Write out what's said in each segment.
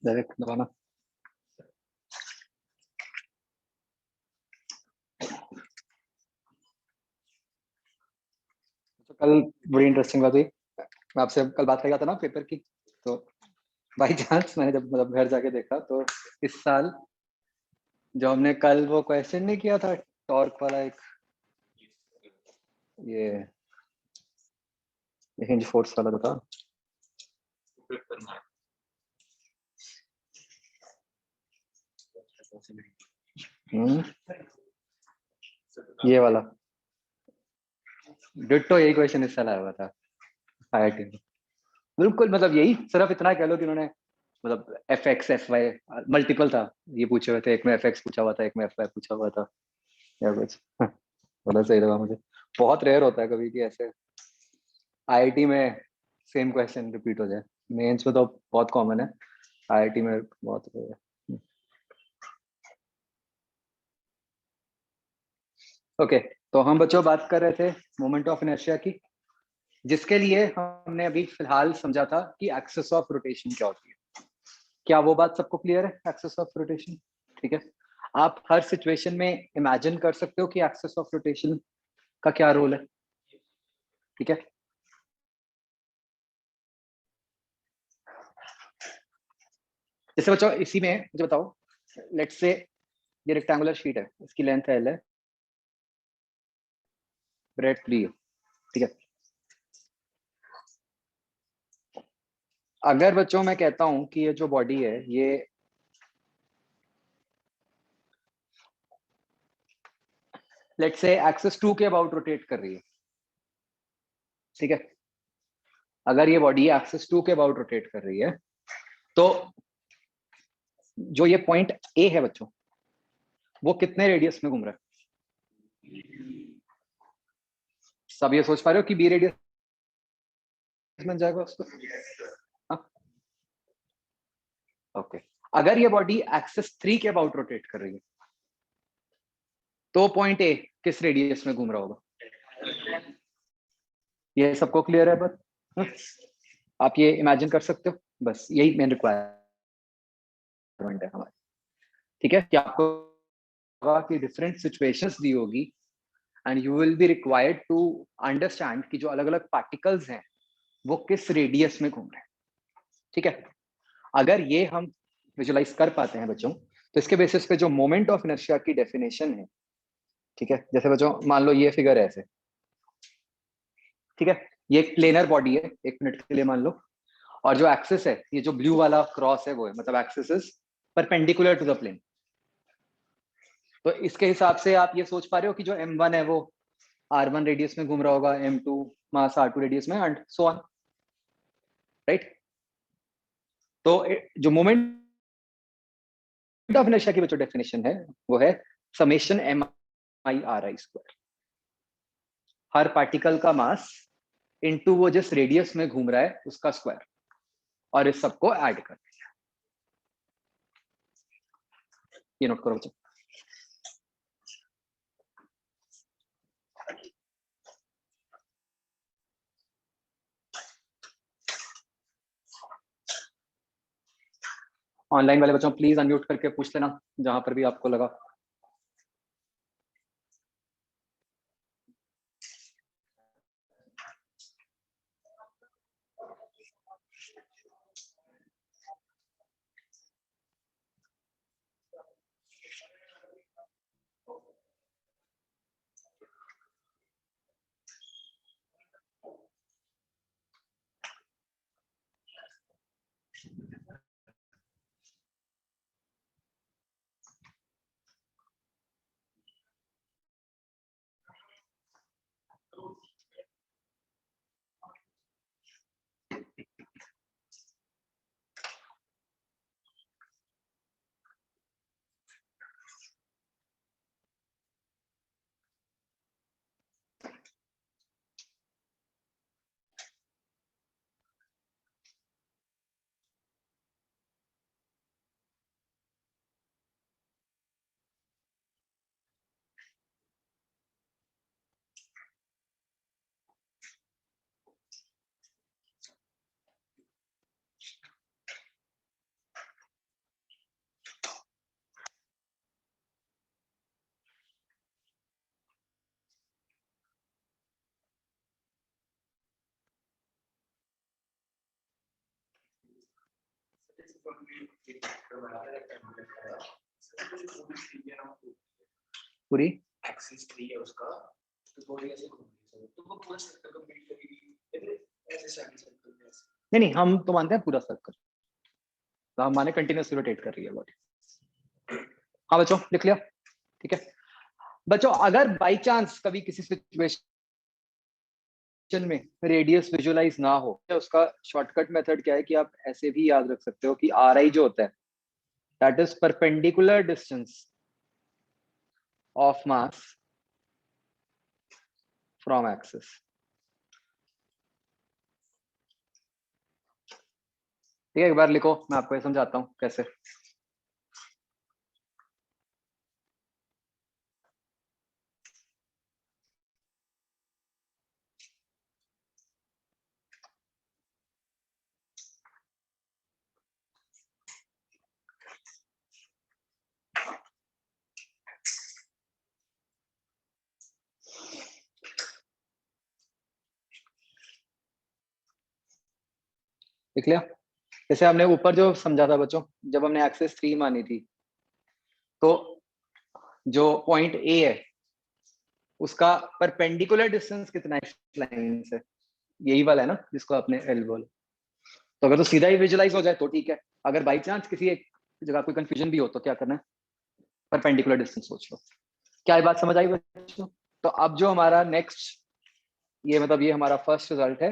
Direct दबाना। तो कल बड़ी इंटरेस्टिंग बात हुई। मैं आपसे कल बात कर रहा था ना पेपर की, तो बाई चांस मैंने जब मतलब घर जाके देखा तो इस साल जो हमने कल वो क्वेश्चन नहीं किया था टॉर्क वाला, एक ये हिंज फोर्स वाला तो था। ये वाला डिट्टो यही क्वेश्चन इस साल आया हुआ था आईआईटी में। बिल्कुल मतलब यही, सिर्फ इतना कह लो कि उन्होंने मतलब F X F Y multiple था, ये पूछे हुए थे, एक में एफ एक्स पूछा हुआ था, एक में एफ वाई पूछा हुआ था या कुछ। बड़ा सही लगा मुझे। बहुत रेयर होता है कभी कि ऐसे आईआईटी में सेम क्वेश्चन रिपीट हो जाए। मेंस में तो बहुत कॉमन है, आईआईटी में बहुत रेयर है। ओके, तो हम बच्चों बात कर रहे थे मोमेंट ऑफ इनर्शिया की, जिसके लिए हमने अभी फिलहाल समझा था कि एक्सिस ऑफ रोटेशन क्या होती है। क्या वो बात सबको क्लियर है, एक्सिस ऑफ रोटेशन? ठीक है, आप हर सिचुएशन में इमेजिन कर सकते हो कि एक्सिस ऑफ रोटेशन का क्या रोल है। ठीक है, जैसे बच्चों इसी में मुझे बताओ, लेट्स से ये रेक्टेंगुलर शीट है, इसकी लेंथ एल है, ब्रेड 3 है। ठीक है, अगर बच्चों मैं कहता हूं कि ये जो बॉडी है ये लेट्स से एक्सिस 2 के अबाउट रोटेट कर रही है। ठीक है, अगर ये बॉडी एक्सिस 2 के अबाउट रोटेट कर रही है तो जो ये पॉइंट ए है बच्चों, वो कितने रेडियस में घूम रहा है? सब ये सोच पा रहे हो कि बी रेडियस में जाएगा उसको? ओके, अगर ये बॉडी एक्सिस 3 के अबाउट रोटेट कर रही है तो पॉइंट ए किस रेडियस में घूम रहा होगा? ये सबको क्लियर है? बस आप ये इमेजिन कर सकते हो, बस यही मेन रिक्वायरमेंट है हमारी। ठीक है, कि आपको कि डिफरेंट सिचुएशंस दी होगी and you will be required to understand कि जो अलग अलग पार्टिकल्स हैं वो किस रेडियस में घूम रहे हैं। ठीक है, अगर ये हम विजुलाइज कर पाते हैं बच्चों, तो इसके बेसिस पे जो मोमेंट ऑफ इनर्शिया की डेफिनेशन है, ठीक है, जैसे बच्चों मान लो ये फिगर है ऐसे, ठीक है, ये एक प्लेनर बॉडी है, एक मिनट के लिए मान लो, और जो एक्सिस है, ये जो ब्लू वाला क्रॉस है वो है, मतलब axis is perpendicular to the plane. तो इसके हिसाब से आप ये सोच पा रहे हो कि जो m1 है वो r1 रेडियस में घूम रहा होगा, m2 मास r2 रेडियस में, एंड सो ऑन, राइट? तो जो मोमेंट ऑफ इनर्शिया की जो डेफिनेशन है वो है summation M I R I square, हर पार्टिकल का मास इनटू वो जिस रेडियस में घूम रहा है उसका स्क्वायर, और इस सबको ऐड कर, ये नोट करो बच्चों। ऑनलाइन वाले बच्चों प्लीज अनम्यूट करके पूछ लेना जहां पर भी आपको लगा। पूरी एक्सिस 3 है उसका, तो बॉडी ऐसे घूम रही है, तो वो पूरा सर्कल कंप्लीट करेगी ऐसे सर्कल में ऐसे। नहीं, हम तो मानते हैं पूरा सर्कल, तो हम माने कंटिन्यूस रोटेट कर रही है बॉडी। हाँ बच्चों, लिख लिया? ठीक है बच्चों, अगर बाई चांस कभी किसी सिचुएशन में रेडियस विजुअलाइज ना हो, तो उसका शॉर्टकट मेथड क्या है कि आप ऐसे भी याद रख सकते हो कि आर आई जो होता है that is perpendicular distance of mass from axis. ठीक है, एक बार लिखो, मैं आपको ये समझाता हूँ कैसे। लिख लिया? जैसे हमने ऊपर जो समझा था बच्चों, जब हमने एक्सिस 3 मानी थी, तो जो पॉइंट ए है उसका परपेंडिकुलर डिस्टेंस कितना है इस लाइन से, यही वाला है ना जिसको आपने एल बोला। तो अगर तो सीधा ही विजुलाइज हो जाए तो ठीक है, अगर बाई चांस किसी एक जगह कोई कंफ्यूजन भी हो तो क्या करना है, परपेंडिकुलर डिस्टेंस सोच लो। क्या ये बात समझ आई बच्चों? तो अब जो हमारा नेक्स्ट, ये मतलब ये हमारा फर्स्ट रिजल्ट है,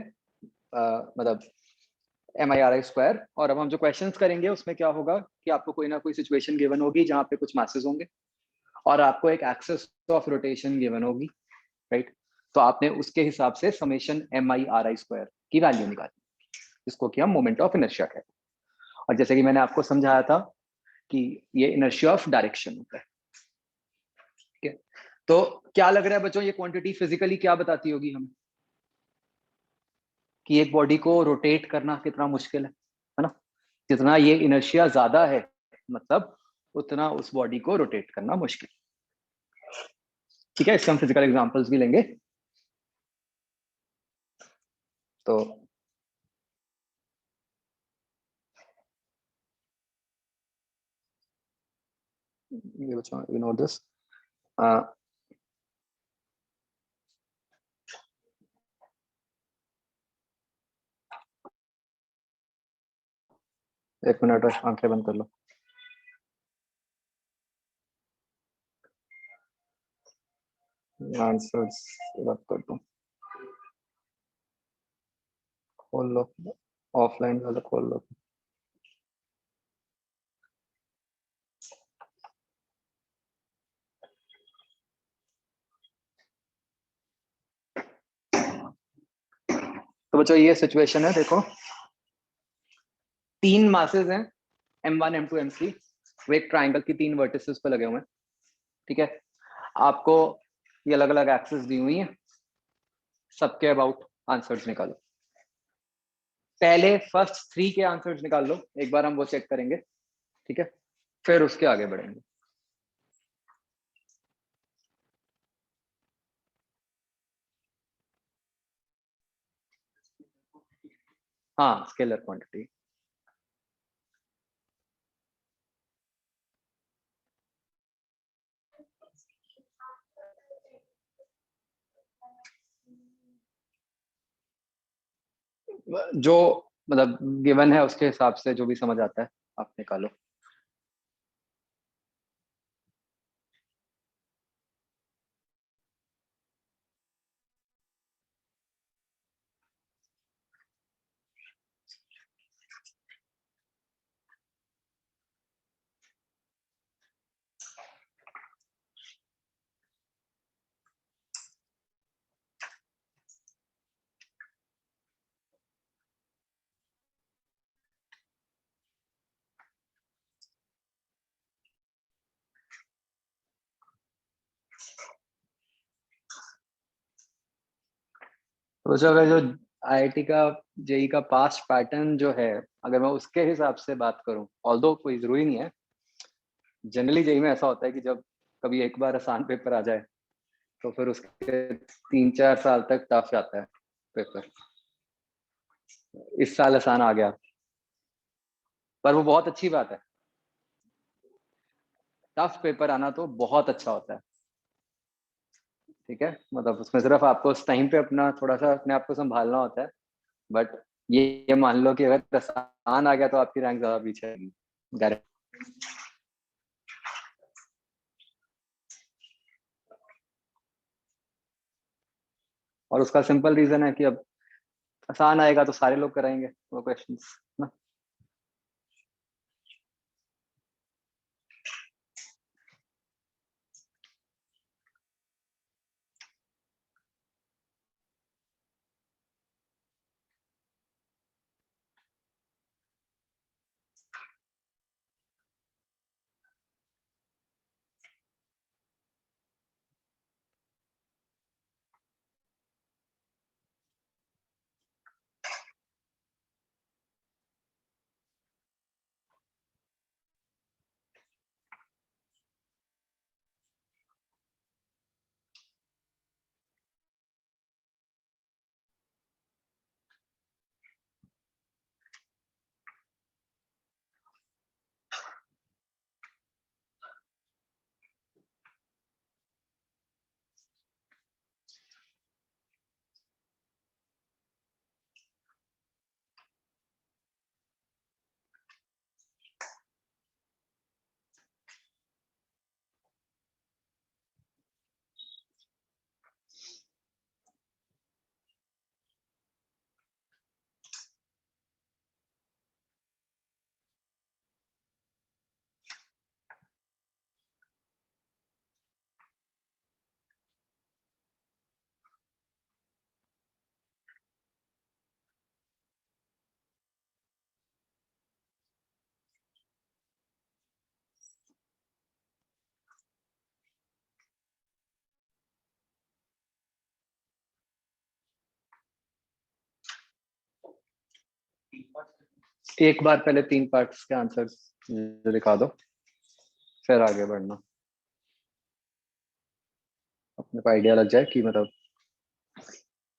मतलब MI/RI²। और अब हम जो क्वेश्चंस करेंगे उसमें क्या होगा कि आपको कोई ना कोई सिचुएशन गिवन होगी जहाँ पे कुछ मासेस होंगे और आपको एक एक्सिस ऑफ रोटेशन गिवन होगी, राइट? तो आपने उसके हिसाब से समेशन MI/RI² की वैल्यू निकाली, जिसको कि हम मोमेंट ऑफ इनर्शिया कहते हैं। और जैसे कि मैंने आपको समझाया था कि ये इनर्शिया ऑफ डायरेक्शन होता है। ठीक है, तो क्या लग रहा है बच्चों, ये क्वांटिटी फिजिकली क्या बताती होगी हमें कि एक बॉडी को रोटेट करना कितना मुश्किल है ना? जितना ये इनर्शिया ज्यादा है, मतलब उतना उस बॉडी को रोटेट करना मुश्किल। ठीक है, इसके हम फिजिकल एग्जांपल्स भी लेंगे। तो ये बच्चों इग्नोर दिस। एक मिनट, आंखें बंद कर लो। आंसर्स रब कर दो, खोल लो, ऑफलाइन वाला खोल लो। तो बच्चों ये सिचुएशन है, देखो 3 मासेस हैं M1 M2 M3, वो एक ट्राइंगल की 3 वर्टिसेस पे लगे हुए हैं। ठीक है, आपको ये अलग अलग एक्सिस दी हुई है, सबके अबाउट आंसर्स निकालो। पहले फर्स्ट 3 के आंसर्स निकाल लो, एक बार हम वो चेक करेंगे। ठीक है, फिर उसके आगे बढ़ेंगे। हाँ, स्केलर क्वांटिटी। जो मतलब गिवन है उसके हिसाब से जो भी समझ आता है आप निकालो। तो जो अगर जो IIT का JEE का पास्ट पैटर्न जो है, अगर मैं उसके हिसाब से बात करूं, ऑल्दो कोई जरूरी नहीं है, जनरली JEE में ऐसा होता है कि जब कभी एक बार आसान पेपर आ जाए तो फिर उसके 3-4 साल तक टफ जाता है पेपर। इस साल आसान आ गया, पर वो बहुत अच्छी बात है। टफ पेपर आना तो बहुत अच्छा होता है, ठीक है। मतलब उसमें सिर्फ आपको उस टाइम पे अपना थोड़ा सा अपने आप को संभालना होता है। बट ये मान लो कि अगर आसान आ गया तो आपकी रैंक ज्यादा पीछे आएगी, गारंटी। और उसका सिंपल रीजन है कि अब आसान आएगा तो सारे लोग कराएंगे वो क्वेश्चंस ना। एक बार पहले 3 पार्ट्स के आंसर्स दिखा दो, फिर आगे बढ़ना। अपने को आइडिया लग जाए कि मतलब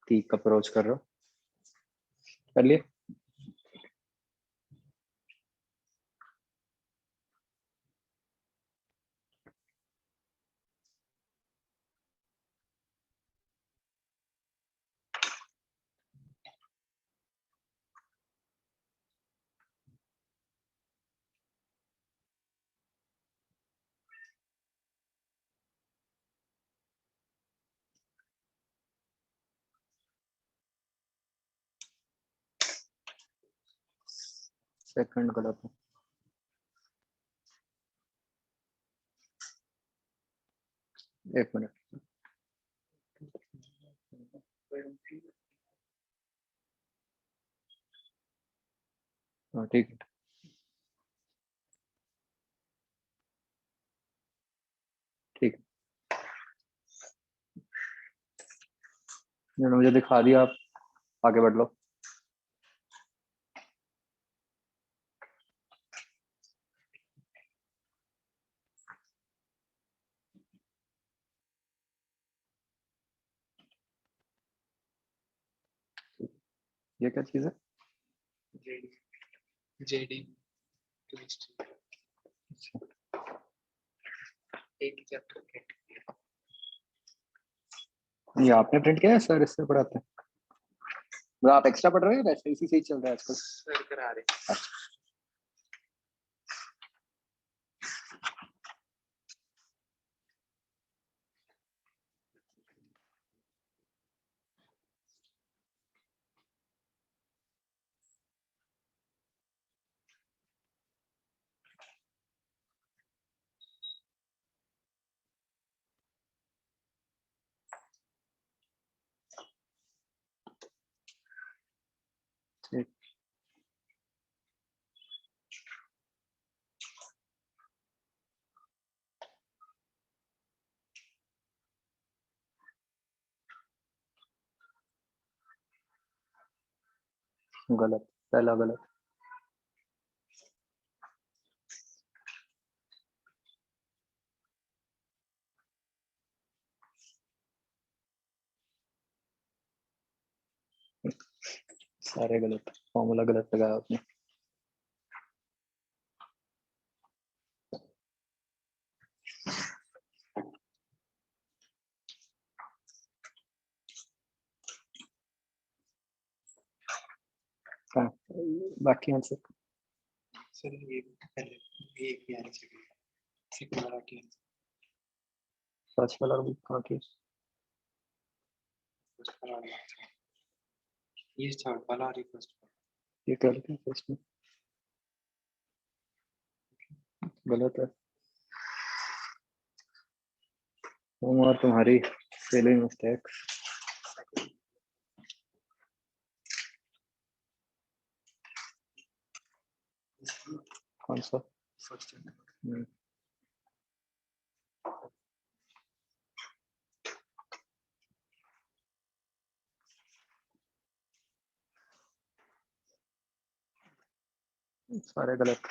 ठीक अप्रोच कर रहे हो। कर लिए? सेकंड गलत है। एक मिनट। हाँ ठीक है, ठीक है, मुझे दिखा दिया, आप आगे बढ़ लो। ये क्या चीज है? जेडी केमिस्ट्री एक ही चैप्टर ये आपने प्रिंट किया है सर, इससे पढ़ाते हैं? मतलब आप एक्स्ट्रा पढ़ रहे हैं वैसे इसी से ही चल रहा है आजकल? सर करा रहे। ठीक। गलत, पहला गलत। सारे गलत, फॉर्मूला गलत लगाया आपने। बाकी आंसर सर ये पहले ये एक भी आने चाहिए सेकंड वाला की फर्स्ट वाला कहाँ की फर्स्ट वाला ये थर्ड वाला और ये फर्स्ट ये कर दिया फर्स्ट में गलत है और तुम्हारी स्पेलिंग मिस्टेक कौन सा फर्स्ट सारे गलत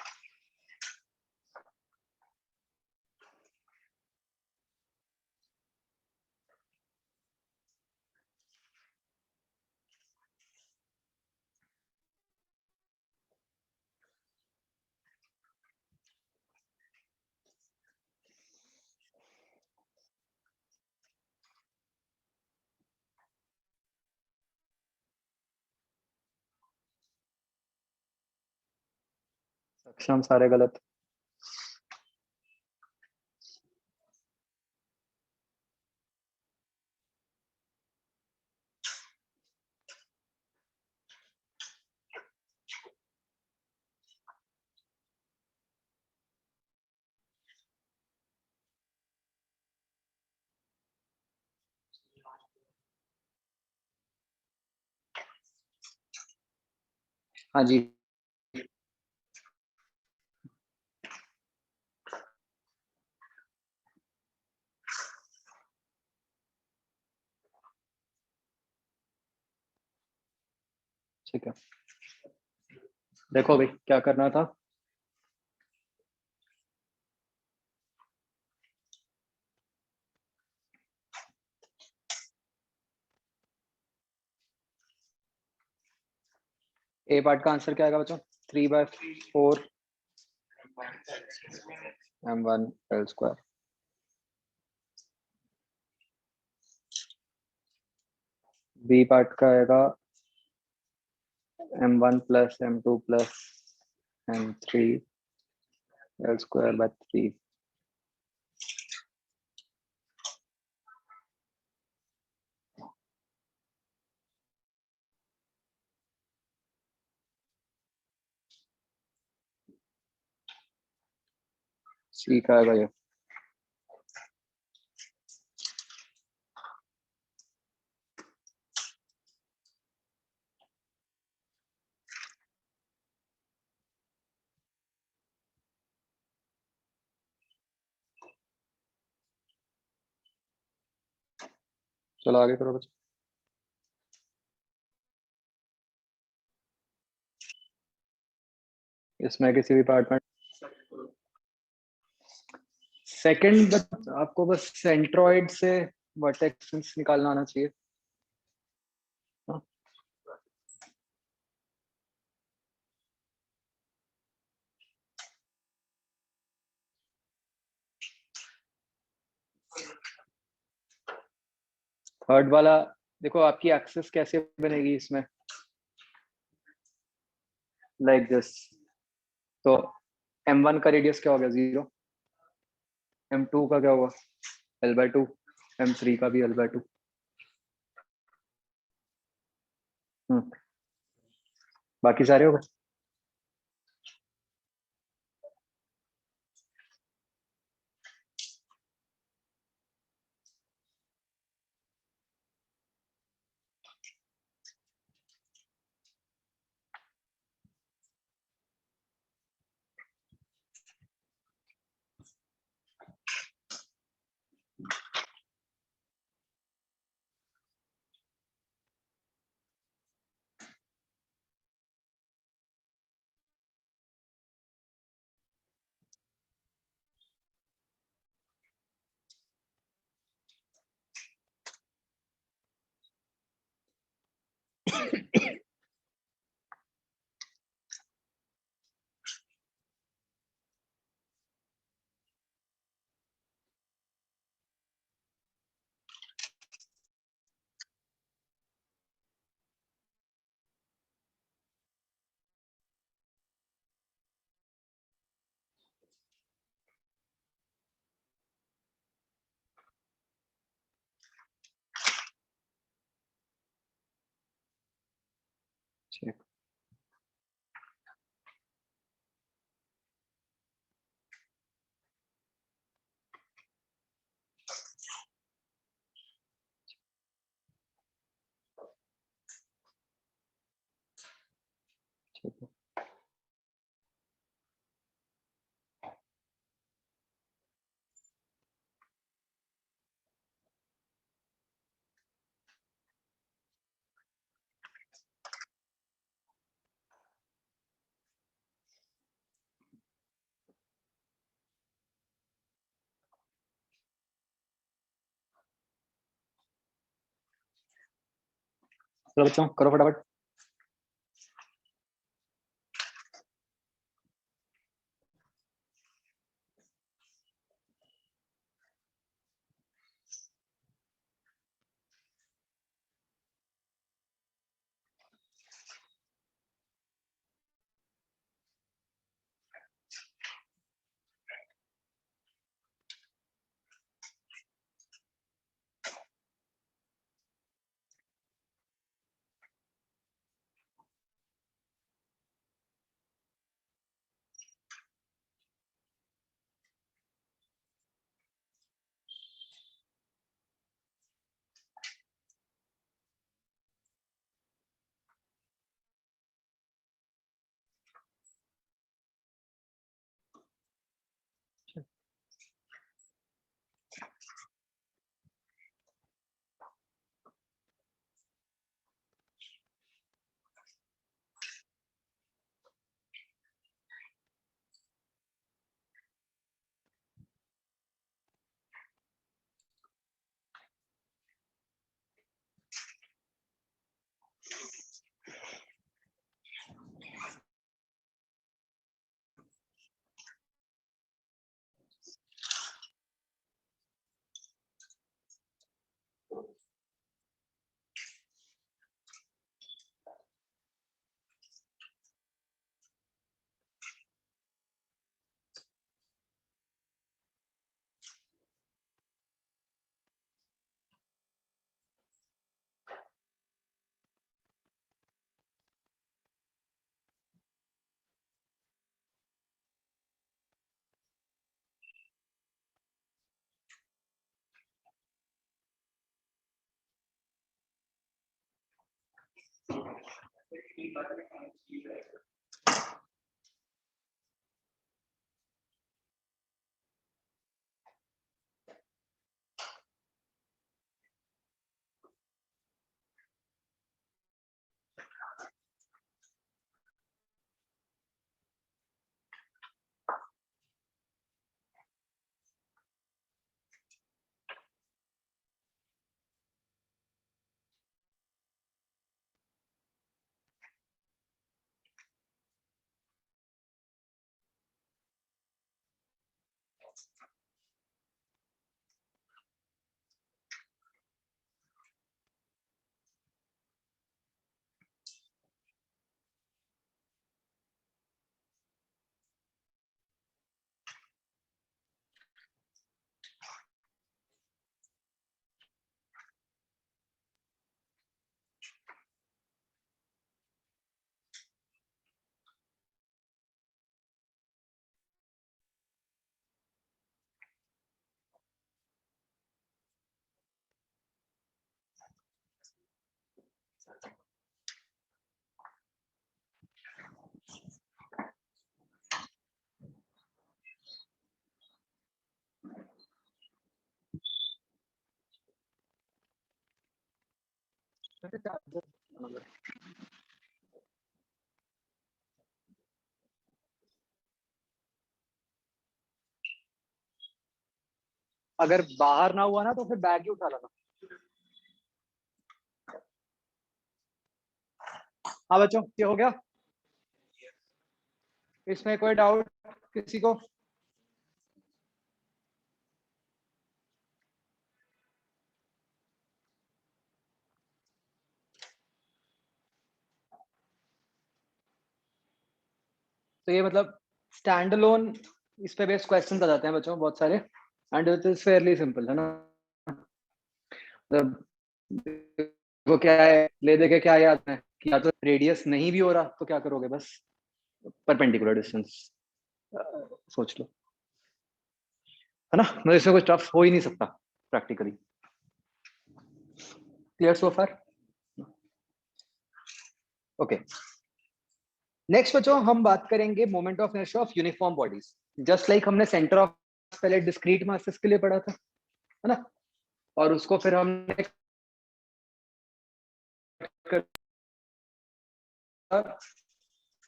सक्षम सारे गलत हाँ जी ठीक है देखो भाई क्या करना था ए पार्ट का आंसर क्या आएगा बच्चों 3/4 m1 l square B part का आएगा m1 plus m2 plus m3 l square by 3 सी का आएगा ये चलो आगे करो बच्चों इसमें किसी भी पार्ट में सेकंड आपको बस सेंट्रोइड से वर्टेक्स निकालना आना चाहिए थर्ड वाला देखो आपकी एक्सेस कैसे बनेगी इसमें लाइक दिस तो m1 का रेडियस क्या हो गया 0 m2 का क्या होगा l/2 m3 का भी l/2 बाकी सारे हो गए चेक। चलो बच्चों करो फटाफट। अगर बाहर ना हुआ ना तो फिर बैग ही उठा लेना। हाँ बच्चों ये हो गया, इसमें कोई डाउट किसी को? तो ये मतलब स्टैंड अलोन इस पे बेस्ड क्वेश्चंस आ जाते हैं बच्चों बहुत सारे, and it is fairly simple है ना। मतलब वो क्या है, ले दे के क्या याद है या तो रेडियस नहीं भी हो रहा तो क्या करोगे, बस परपेंडिकुलर डिस्टेंस सोच लो, है ना। मतलब इसमें कुछ टफ हो ही नहीं सकता प्रैक्टिकली। क्लियर सो फार? ओके, नेक्स्ट बच्चों हम बात करेंगे moment of inertia of uniform bodies. Just like हमने सेंटर ऑफ पहले डिस्क्रीट मासेस के लिए पढ़ा था, है ना, और उसको फिर हमने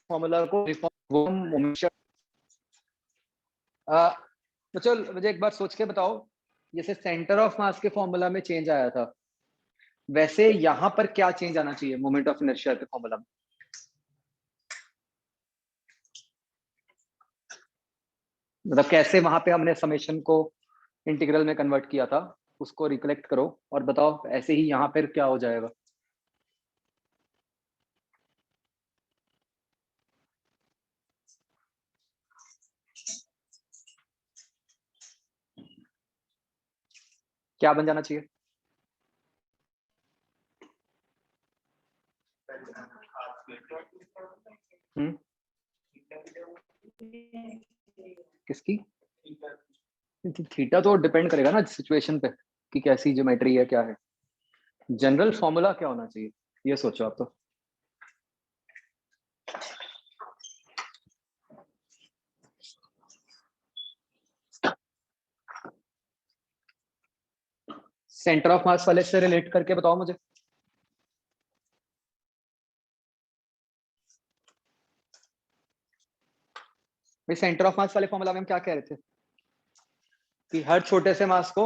फॉर्मूला को वो मोमेंट। तो चल मुझे एक बार सोच के बताओ, जैसे सेंटर ऑफ मास के फॉर्मूला में चेंज आया था, वैसे यहां पर क्या चेंज आना चाहिए मोमेंट ऑफ इनर्शिया के फॉर्मूला में? मतलब कैसे वहां पे हमने समेशन को इंटीग्रल में कन्वर्ट किया था, उसको रिकलेक्ट करो और बताओ ऐसे ही यहाँ पर क्या हो जाएगा। क्या बन जाना चाहिए? किसकी? थीटा तो डिपेंड करेगा ना सिचुएशन पे कि कैसी ज्योमेट्री है, क्या है। जनरल फॉर्मूला क्या होना चाहिए ये सोचो आप तो। सेंटर ऑफ मास वाले से रिलेट करके बताओ मुझे। भाई सेंटर ऑफ मास वाले फॉर्मूला में हम क्या कह रहे थे कि हर छोटे से मास को,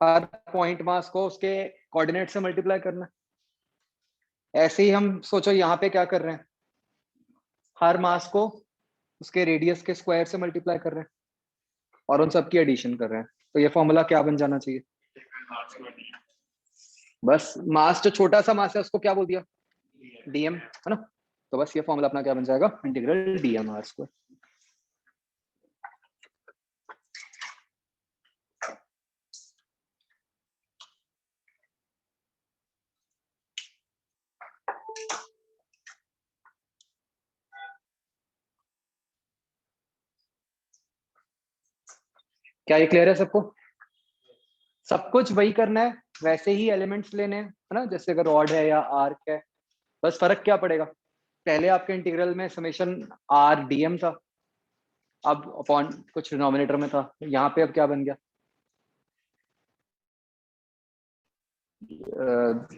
हर पॉइंट मास को उसके कोऑर्डिनेट से मल्टीप्लाई करना। ऐसे ही हम सोचो यहाँ पे क्या कर रहे हैं, हर मास को उसके रेडियस के स्क्वायर से मल्टीप्लाई कर रहे हैं और उन सब की एडिशन कर रहे हैं, तो ये फॉर्मूला क्या बन जाना चाहिए? बस मास जो छोटा सा मास है उसको क्या बोल दिया, डीएम, है ना। तो बस ये फॉर्मूला अपना क्या बन जाएगा, इंटीग्रल डीएम आर स्क्वायर। क्या ये क्लियर है सबको? सब कुछ वही करना है, वैसे ही एलिमेंट्स लेने हैं, है ना, जैसे अगर रॉड है या आर्क है। बस फर्क क्या पड़ेगा, पहले आपके इंटीग्रल में समेशन आर डीएम था, अब अपॉन कुछ डिनोमिनेटर में था, यहाँ पे अब क्या बन गया,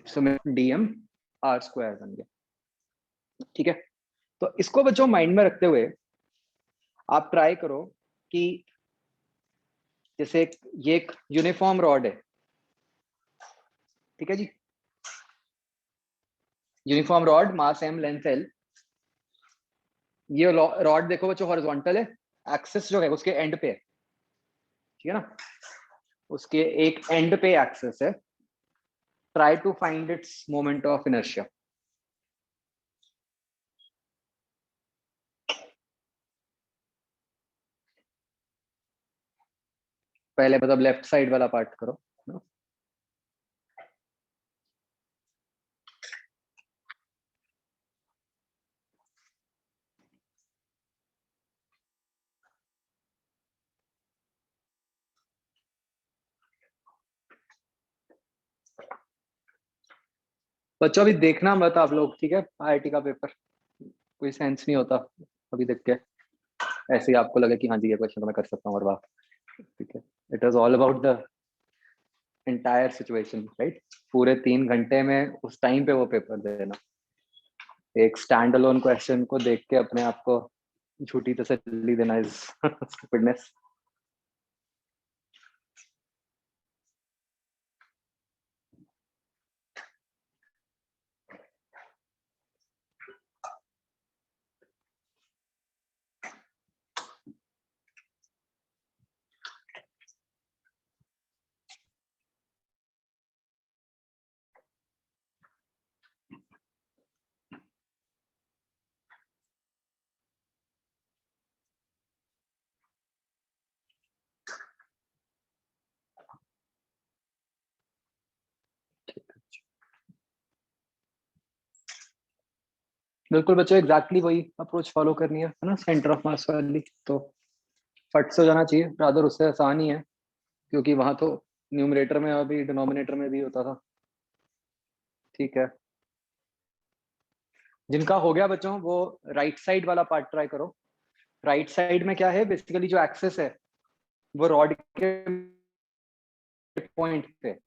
समेशन डीएम आर स्क्वायर बन गया। ठीक है, तो इसको बच्चों माइंड में रखते हुए आप ट्राई करो कि जैसे ये एक यूनिफॉर्म रॉड है, ठीक है जी, यूनिफॉर्म रॉड, मास एम, लेंथ एल। ये रॉड देखो बच्चों हॉरिजॉन्टल है, एक्सिस जो है उसके एंड पे है, ठीक है ना, उसके एक एंड पे एक्सिस है। Try to find its moment of inertia. पहले मतलब लेफ्ट साइड वाला पार्ट करो। बच्चों अभी देखना मत आप लोग, ठीक है, आईआईटी का पेपर कोई सेंस नहीं होता अभी देख के, ऐसे ही आपको लगे कि हाँ जी ये क्वेश्चन तो मैं कर सकता हूँ और वाह, ठीक है। It is all about the entire situation, right. पूरे 3 घंटे में उस टाइम पे वो पेपर देना, एक स्टैंड अलोन क्वेश्चन को देख के अपने आप को झूठी तसल्ली देना इज स्टूपिडनेस। बिल्कुल बच्चों, एग्जैक्टली वही अप्रोच फॉलो करनी है ना, सेंटर ऑफ मास वाली। तो फट से हो जाना चाहिए, रादर उससे आसान ही है, क्योंकि वहां तो न्यूमरेटर में अभी डिनोमिनेटर में भी होता था। ठीक है, जिनका हो गया बच्चों वो राइट साइड वाला पार्ट ट्राई करो। राइट साइड में क्या है, बेसिकली जो एक्सेस है वो रॉड के पॉइंट पे।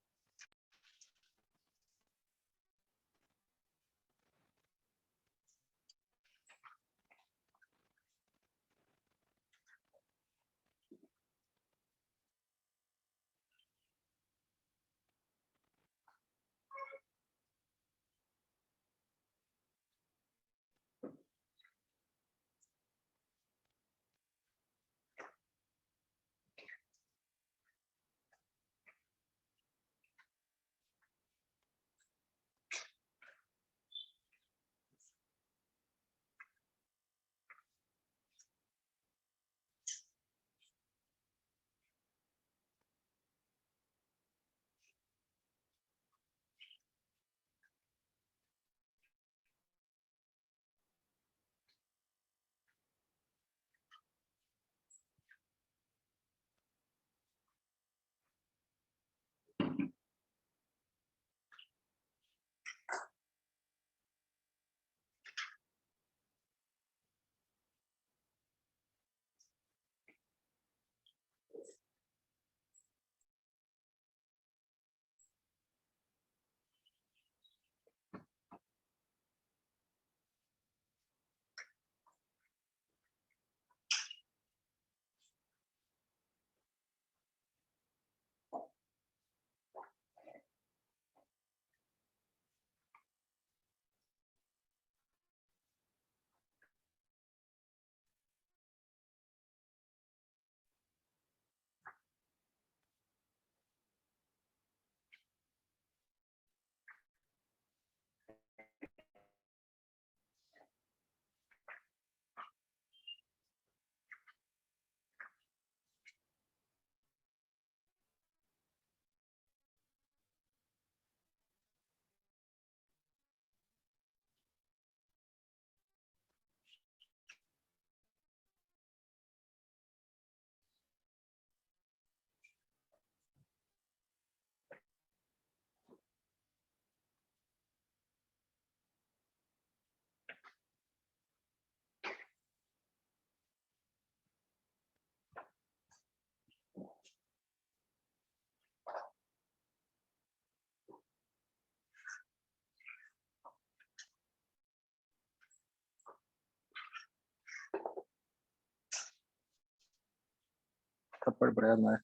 थप्पड़ पड़ा मैं।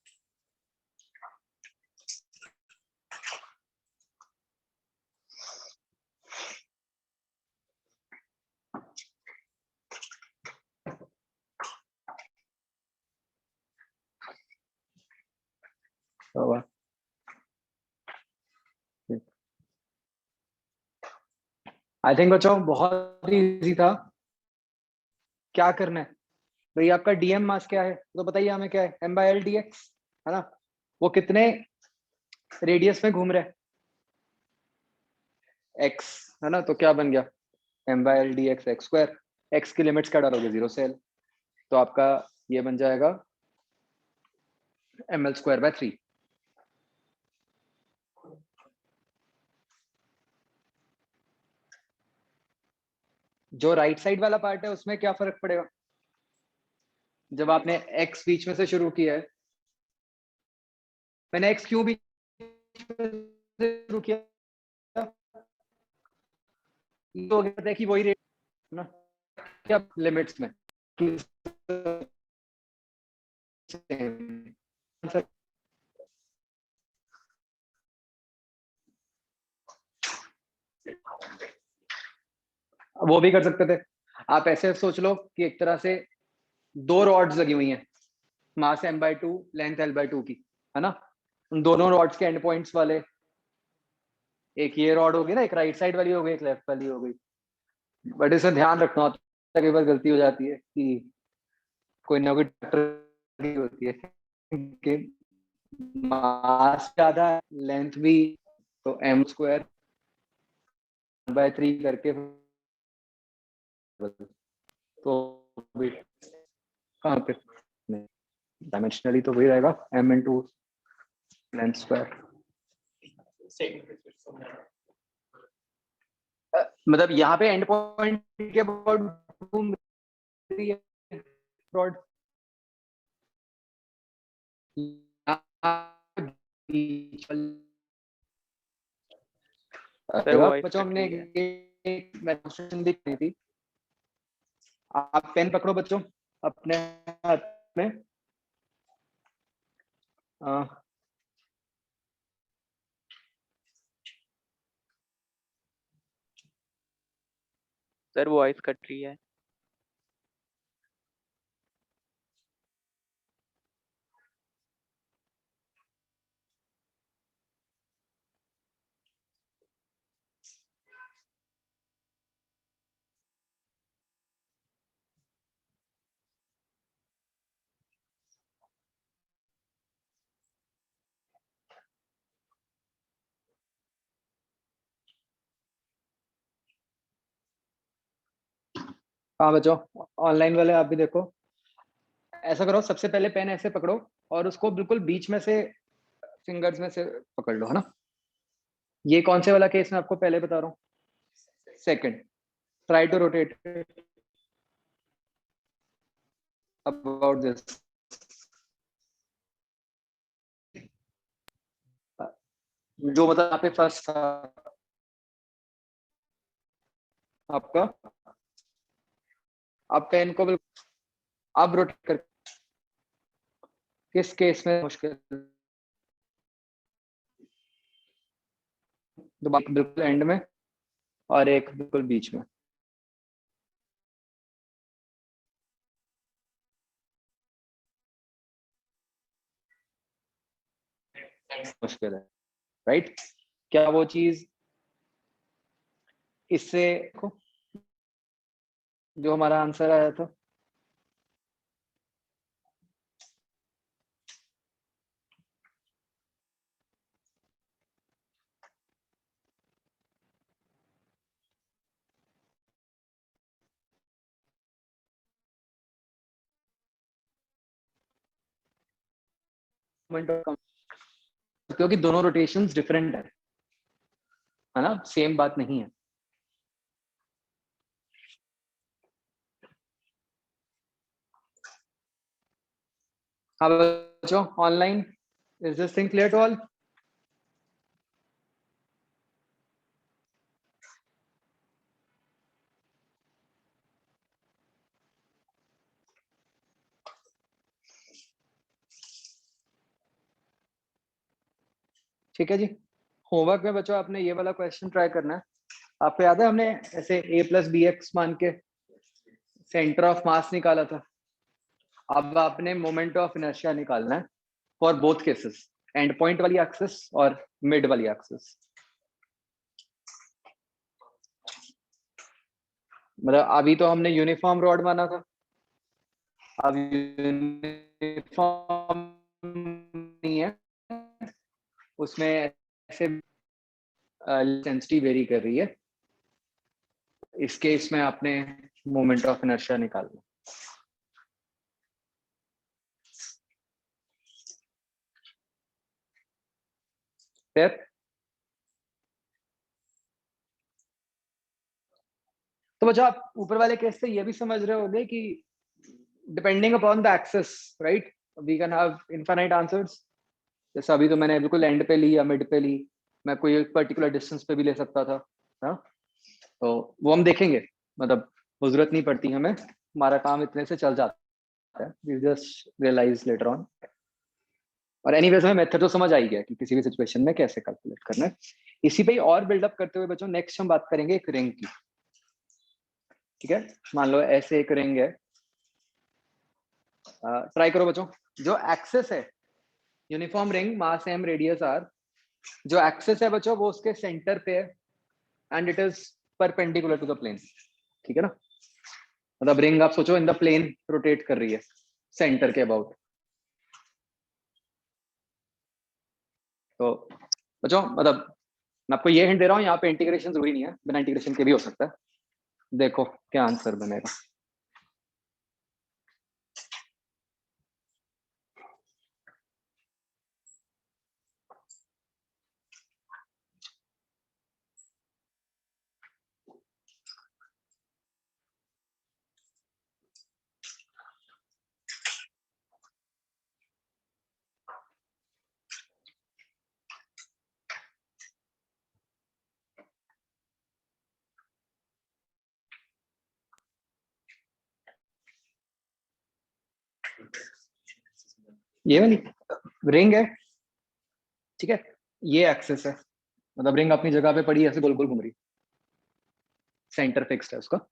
आई थिंक बच्चों बहुत इजी था। क्या करना है भाई, आपका डीएम मास क्या है तो बताइए हमें, क्या है, m/l/dx, है ना। वो कितने रेडियस में घूम रहा है, x, है ना। तो क्या बन गया, m/l/dx x²। x की लिमिट्स क्या डालोगे, 0 से l। तो आपका ये बन जाएगा ml²/3। जो राइट साइड वाला पार्ट है उसमें क्या फर्क पड़ेगा, जब आपने x बीच में से शुरू किया है। मैंने x क्यों बीच में से शुरू किया, ये हो गया था कि वही रेट ना, क्या लिमिट्स में वो भी कर सकते थे। आप ऐसे सोच लो कि एक तरह से दो रॉड्स लगी हुई हैं, मास m/2, लेंथ l/2 की, है ना। उन दोनों रॉड्स के एंड पॉइंट्स वाले, एक ये रॉड होगी ना, एक राइट साइड वाली हो गई, एक लेफ्ट वाली हो गई। बट इसमें ध्यान रखना होता है, कई बार गलती हो जाती है कि कोई ना कोई टक्कर होती है कि मास ज्यादा है, लेंथ भी, तो m² 3 करके तो भी कहाँ पे डायमेंशनली तो वही रहेगा m इंटू लेंथ स्क्वायर। मतलब यहाँ पे एंड पॉइंट के अबाउट घूम रही है रॉड, वॉइस बच्चों कट हमने रही है। एक डेमोंस्ट्रेशन दिख रही थी। आप पेन पकड़ो बच्चों अपने हाथ में। सर वॉइस कट रही है। हाँ बच्चों, ऑनलाइन वाले आप भी देखो। ऐसा करो, सबसे पहले पेन ऐसे पकड़ो और उसको बिल्कुल बीच में से फिंगर्स में से पकड़ लो, है ना। ये कौन से वाला केस मैं आपको पहले बता रहा हूँ? Second. Try to rotate about this. जो मतलब यहाँ पे फर्स्ट था आपका, आप पेन को बिल्कुल अब रोटेट कर। किस केस में मुश्किल? दोबारा बिल्कुल एंड में और एक बिल्कुल बीच में। मुश्किल है, राइट? क्या वो चीज इससे जो हमारा आंसर आया था? क्योंकि दोनों रोटेशंस डिफरेंट है ना, सेम बात नहीं है। हाँ बच्चों, online is this thing clear to all? ठीक है जी। होमवर्क में बच्चों आपने ये वाला क्वेश्चन ट्राई करना है। आपको याद है हमने ऐसे a प्लस बी एक्स मान के सेंटर ऑफ मास निकाला था। अब आपने मोमेंट ऑफ इनर्शिया निकालना है for both cases, and point वाली एक्सिस और मिड वाली एक्सिस। मतलब अभी तो हमने यूनिफॉर्म रॉड माना था, अब यूनिफॉर्म नहीं है, उसमें ऐसे सेंसिटिव वेरी कर रही है। इस केस में आपने मोमेंट ऑफ इनर्शिया निकालना। फिर तो बच्चों आप ऊपर वाले केस से ये भी समझ रहे होंगे कि depending upon the axis, right, we can have infinite answers. जैसे अभी तो मैंने बिल्कुल एंड पे ली या मिड पे ली, मैं कोई एक पर्टिकुलर डिस्टेंस पे भी ले सकता था, हाँ। तो वो हम देखेंगे, मतलब वो जरूरत नहीं पड़ती हमें, हमारा काम इतने से चल जाता है, we just realise later on. और एनीवेज हमें मेथड तो समझ आई गया कि किसी भी सिचुएशन में कैसे कैलकुलेट करना है। इसी पे ही और बिल्डअप करते हुए बच्चों नेक्स्ट हम बात करेंगे एक रिंग की। ठीक है, मान लो ऐसे एक रिंग है। ट्राई करो बच्चों, जो एक्सेस है uniform ring, mass M radius R, जो एक्सेस है बच्चों वो उसके सेंटर पे है and it is perpendicular to the plane. ठीक है ना, मतलब रिंग आप सोचो इन द प्लेन रोटेट कर रही है सेंटर के अबाउट। तो बच्चों मतलब मैं आपको ये हिंट दे रहा हूँ, यहाँ पे इंटीग्रेशन जरूरी नहीं है, बिना इंटीग्रेशन के भी हो सकता है। देखो क्या आंसर बनेगा। ये वाली रिंग है, ठीक है, ये एक्सिस है, मतलब रिंग अपनी जगह पे पड़ी ऐसे गोल गोल घूम रही, सेंटर फिक्स्ड है उसका।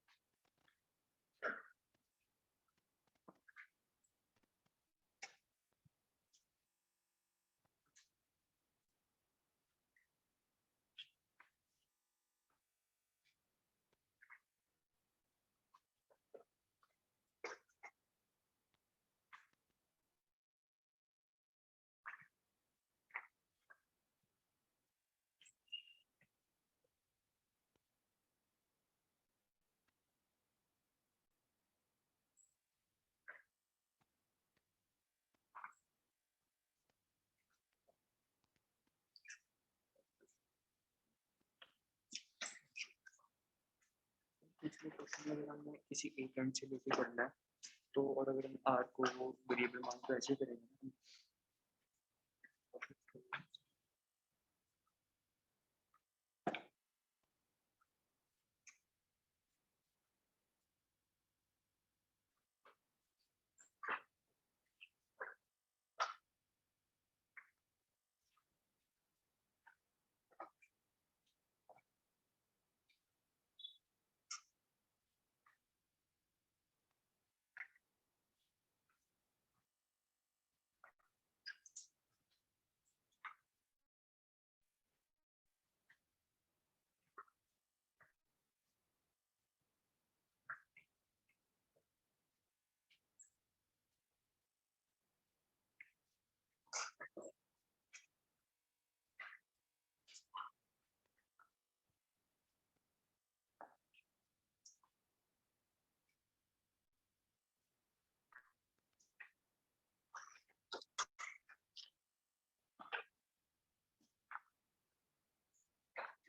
पिछले क्वेश्चन में अगर हमने किसी एक एंड से लेके चलना है तो, और अगर हम आर को वेरिएबल मान तो ऐसे करेंगे।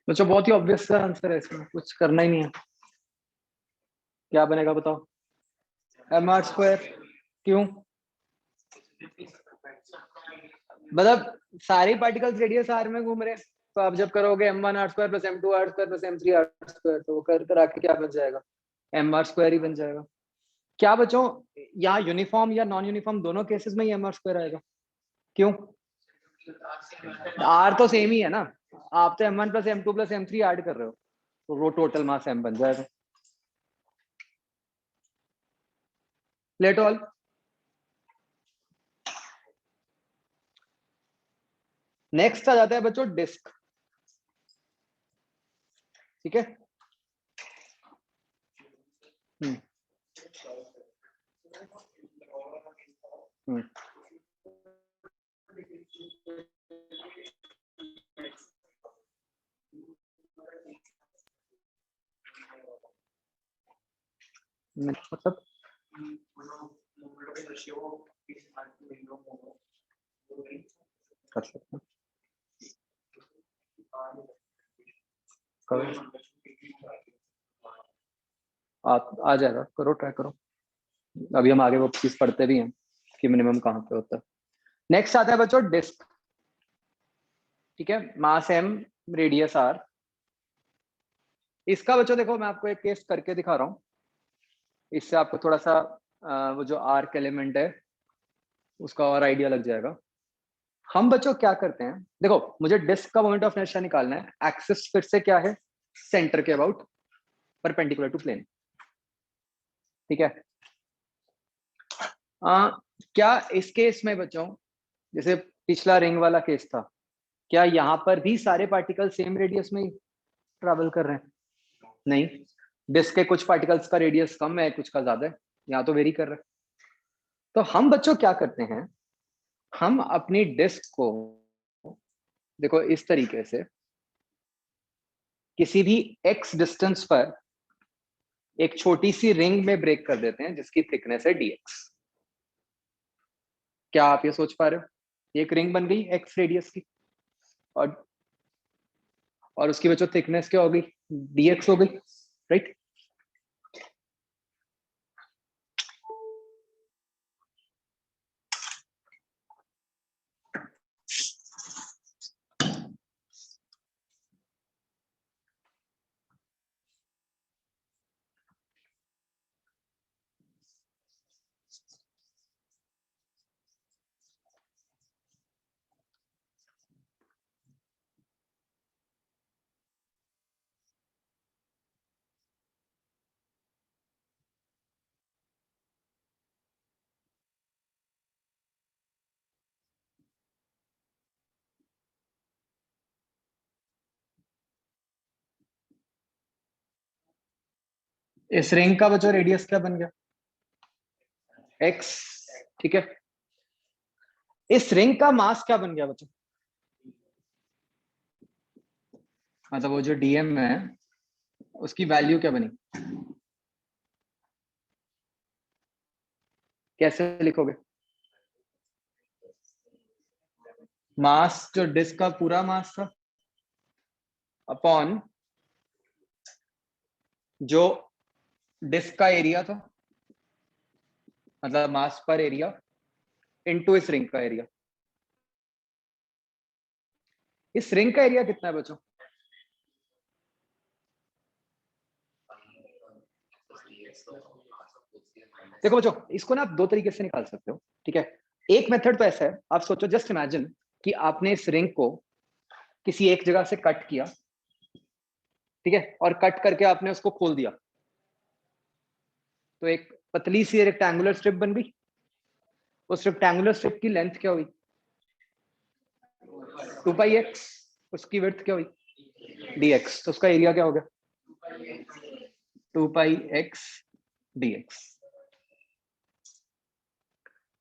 बच्चों बहुत ही ऑब्वियस सा आंसर है, इसमें कुछ करना ही नहीं है। क्या बनेगा बताओ? M R square. क्यों? मतलब सारे पार्टिकल्स रेडियस आर में घूम रहे हैं, तो आप जब करोगे m1 R square plus m2 R square plus m3 R square, तो वो कर कर आके क्या बन जाएगा? एम आर स्क्वायर ही बन जाएगा। क्या बच्चों, यहाँ यूनिफॉर्म या नॉन यूनिफॉर्म दोनों केसेस में ही एम आर स्क्वायर आएगा? क्यों? आर तो सेम ही है ना, आप तो m1 plus m2 plus m3 add कर रहे हो, तो वो टोटल मास m बन जाएगा। Let all. नेक्स्ट आ जाता है बच्चों डिस्क, ठीक है। हम्म हम्म मतलब कर सकते हैं, करो, आ जाएगा, करो, ट्राई करो। अभी हम आगे वो चीज पढ़ते भी हैं कि मिनिमम कहाँ पे होता है। नेक्स्ट आता है बच्चों डिस्क, ठीक है, मास m, रेडियस r। इसका बच्चों देखो मैं आपको एक केस करके दिखा रहा हूँ, इससे आपको थोड़ा सा वो जो आर्क एलिमेंट है उसका और आइडिया लग जाएगा। हम बच्चों क्या करते हैं, देखो मुझे डिस्क का मोमेंट ऑफ इनर्शिया निकालना है, एक्सिस फिर से क्या है, सेंटर के अबाउट परपेंडिकुलर टू प्लेन, ठीक है। क्या इस केस में बच्चों, जैसे पिछला रिंग वाला केस था, क्या यहाँ पर भी सारे पार्टिकल सेम रेडियस में ही ट्रैवल कर रहे हैं? नहीं, डिस्क के कुछ पार्टिकल्स का रेडियस कम है, कुछ का ज्यादा है, यहाँ तो वेरी कर रहे हैं। तो हम बच्चों क्या करते हैं, हम अपनी डिस्क को देखो इस तरीके से किसी भी x डिस्टेंस पर एक छोटी सी रिंग में ब्रेक कर देते हैं जिसकी थिकनेस है dx। क्या आप ये सोच पा रहे हो? ये एक रिंग बन गई x रेडियस की, और उसकी वजह थिकनेस क्या हो गई? dx हो गई, राइट? इस रिंग का बच्चों रेडियस क्या बन गया? x, ठीक है। इस रिंग का मास क्या बन गया बच्चों? मतलब वो जो dm है उसकी वैल्यू क्या बनी? कैसे लिखोगे? मास जो डिस्क का पूरा मास था अपॉन जो डिस्क का एरिया था, मतलब मास पर एरिया इनटू इस रिंग का एरिया। इस रिंग का एरिया कितना है बच्चों? देखो बच्चों, इसको ना आप दो तरीके से निकाल सकते हो, ठीक है। एक मेथड तो ऐसा है, आप सोचो, जस्ट इमेजिन कि आपने इस रिंग को किसी एक जगह से कट किया, ठीक है, और कट करके आपने उसको खोल दिया, तो एक पतली सी रेक्टेंगुलर स्ट्रिप बन गई। उस रेक्टेंगुलर स्ट्रिप की लेंथ क्या हुई? 2πx। उसकी विड्थ क्या हुई? dx। तो उसका एरिया क्या हो गया? 2πx dx।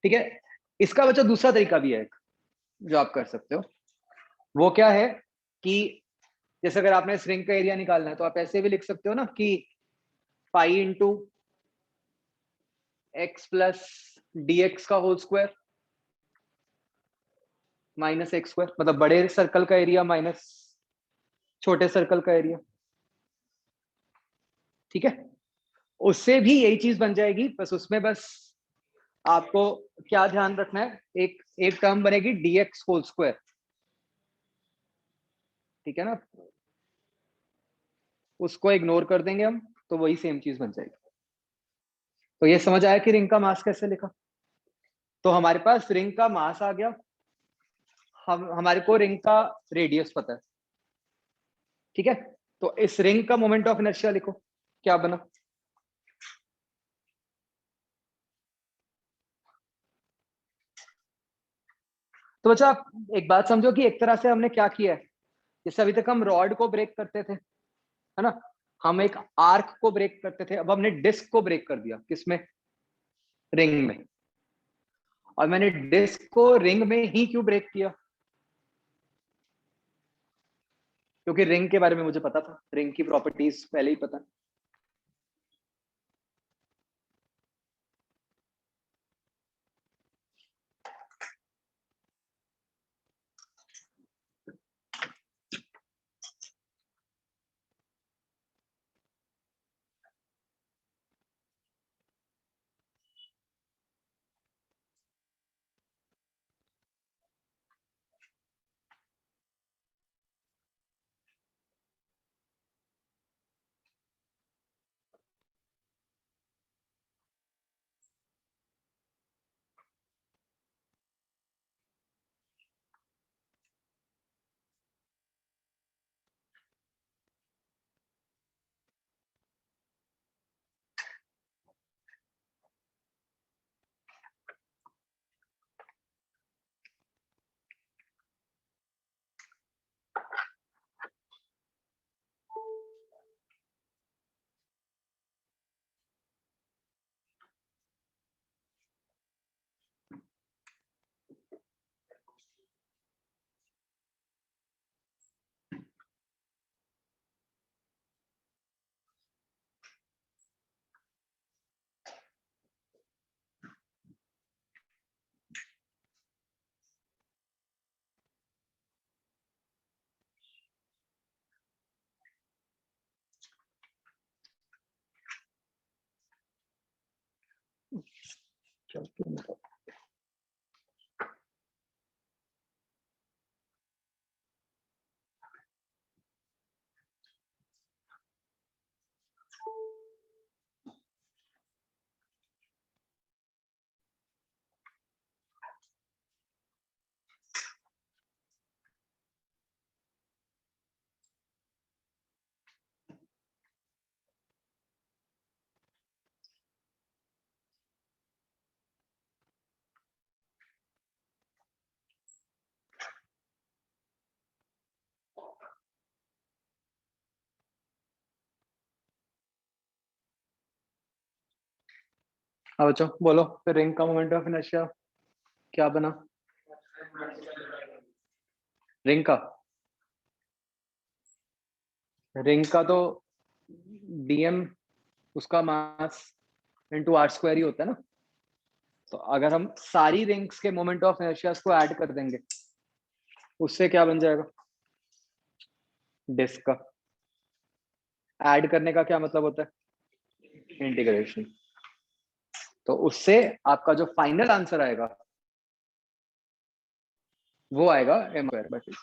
ठीक है। इसका बच्चा दूसरा तरीका भी है एक, जो आप कर सकते हो। वो क्या है कि जैसे अगर आपने इस रिंग का एरिया निकालना है तो आप ऐसे भी लिख सकते हो ना कि pi into X plus dx का whole square minus X square, मतलब बड़े सर्कल का एरिया माइनस छोटे सर्कल का एरिया, ठीक है। उससे भी यही चीज बन जाएगी, बस उसमें बस आपको क्या ध्यान रखना है, एक एक टर्म बनेगी dx होल स्क्वायर, ठीक है ना। उसको इग्नोर कर देंगे हम, तो वही सेम चीज बन जाएगी। तो ये समझ आया कि रिंग का मास कैसे लिखा? तो हमारे पास रिंग का मास आ गया, हम हमारे को रिंग का रेडियस पता है, ठीक है। तो इस रिंग का मोमेंट ऑफ इनर्शिया लिखो, क्या बना? तो बच्चा आप एक बात समझो कि एक तरह से हमने क्या किया है, जैसे अभी तक हम रॉड को ब्रेक करते थे, है ना, हम एक आर्क को ब्रेक करते थे, अब हमने डिस्क को ब्रेक कर दिया, किसमें? रिंग में। और मैंने डिस्क को रिंग में ही क्यों ब्रेक किया? क्योंकि रिंग के बारे में मुझे पता था, रिंग की प्रॉपर्टीज पहले ही पता। हाँ बच्चों बोलो फिर रिंग का मोमेंट ऑफ इनर्शिया क्या बना? रिंग का तो dm उसका मास इनटू आर स्क्वायर ही होता है ना। तो अगर हम सारी रिंग्स के मोमेंट ऑफ इनर्शिया को ऐड कर देंगे उससे क्या बन जाएगा? डिस्क का ऐड करने का क्या मतलब होता है? इंटीग्रेशन। तो उससे आपका जो फाइनल आंसर आएगा वो आएगा m स्क्वायर बाय 2।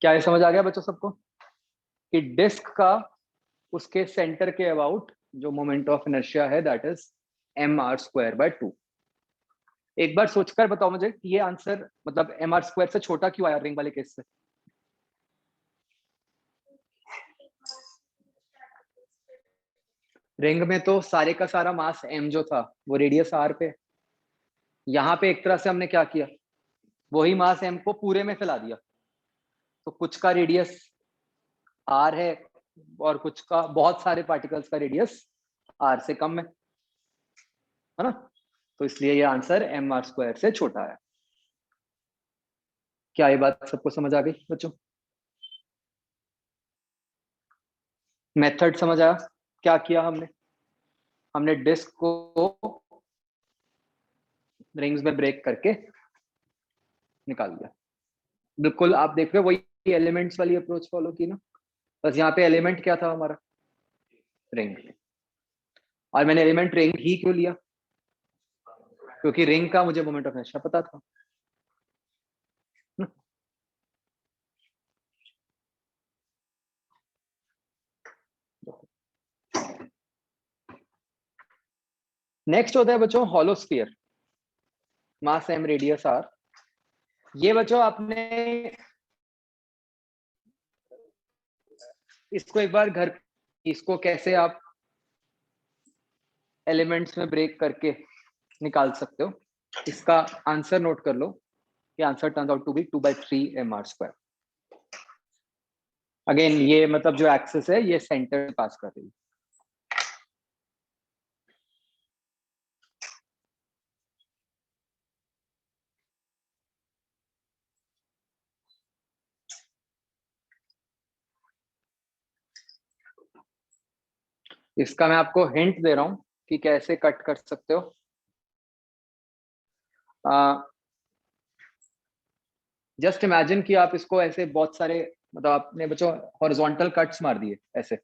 क्या ये समझ आ गया बच्चों सबको कि डिस्क का उसके सेंटर के अबाउट जो मोमेंट ऑफ इनर्शिया है दैट इज mr²/2। एक बार सोचकर बताओ मुझे ये आंसर मतलब mr² से छोटा क्यों आया रिंग वाले केस से? रिंग में तो सारे का सारा मास m जो था वो रेडियस r पे। यहाँ पे एक तरह से हमने क्या किया, वही मास m को पूरे में फैला दिया। तो कुछ का रेडियस r है और कुछ का, बहुत सारे पार्टिकल्स का रेडियस r से कम है ना। तो इसलिए ये आंसर mr² से छोटा है। क्या ये बात सबको समझ आ गई बच्चों? मेथड समझ आया? क्या किया हमने? हमने डिस्क को रिंग्स में ब्रेक करके निकाल दिया। बिल्कुल आप देख रहे हो वही एलिमेंट्स वाली अप्रोच फॉलो की ना। बस यहाँ पे एलिमेंट क्या था हमारा? रिंग। और मैंने एलिमेंट रिंग ही क्यों लिया? क्योंकि रिंग का मुझे मोमेंट ऑफ इनर्शिया पता था। नेक्स्ट होता है बच्चों हॉलो स्फीयर, मास m रेडियस r। ये बच्चों आपने इसको एक बार घर, इसको कैसे आप एलिमेंट्स में ब्रेक करके निकाल सकते हो इसका आंसर नोट कर लो। ये answer turns out to be 2/3 mr²। Again ये मतलब जो एक्सिस है ये सेंटर पास कर रही है। इसका मैं आपको हिंट दे रहा हूं कि कैसे कट कर सकते हो। जस्ट इमेजिन कि आप इसको ऐसे बहुत सारे, मतलब आपने बच्चों हॉरिजॉन्टल कट्स मार दिए ऐसे,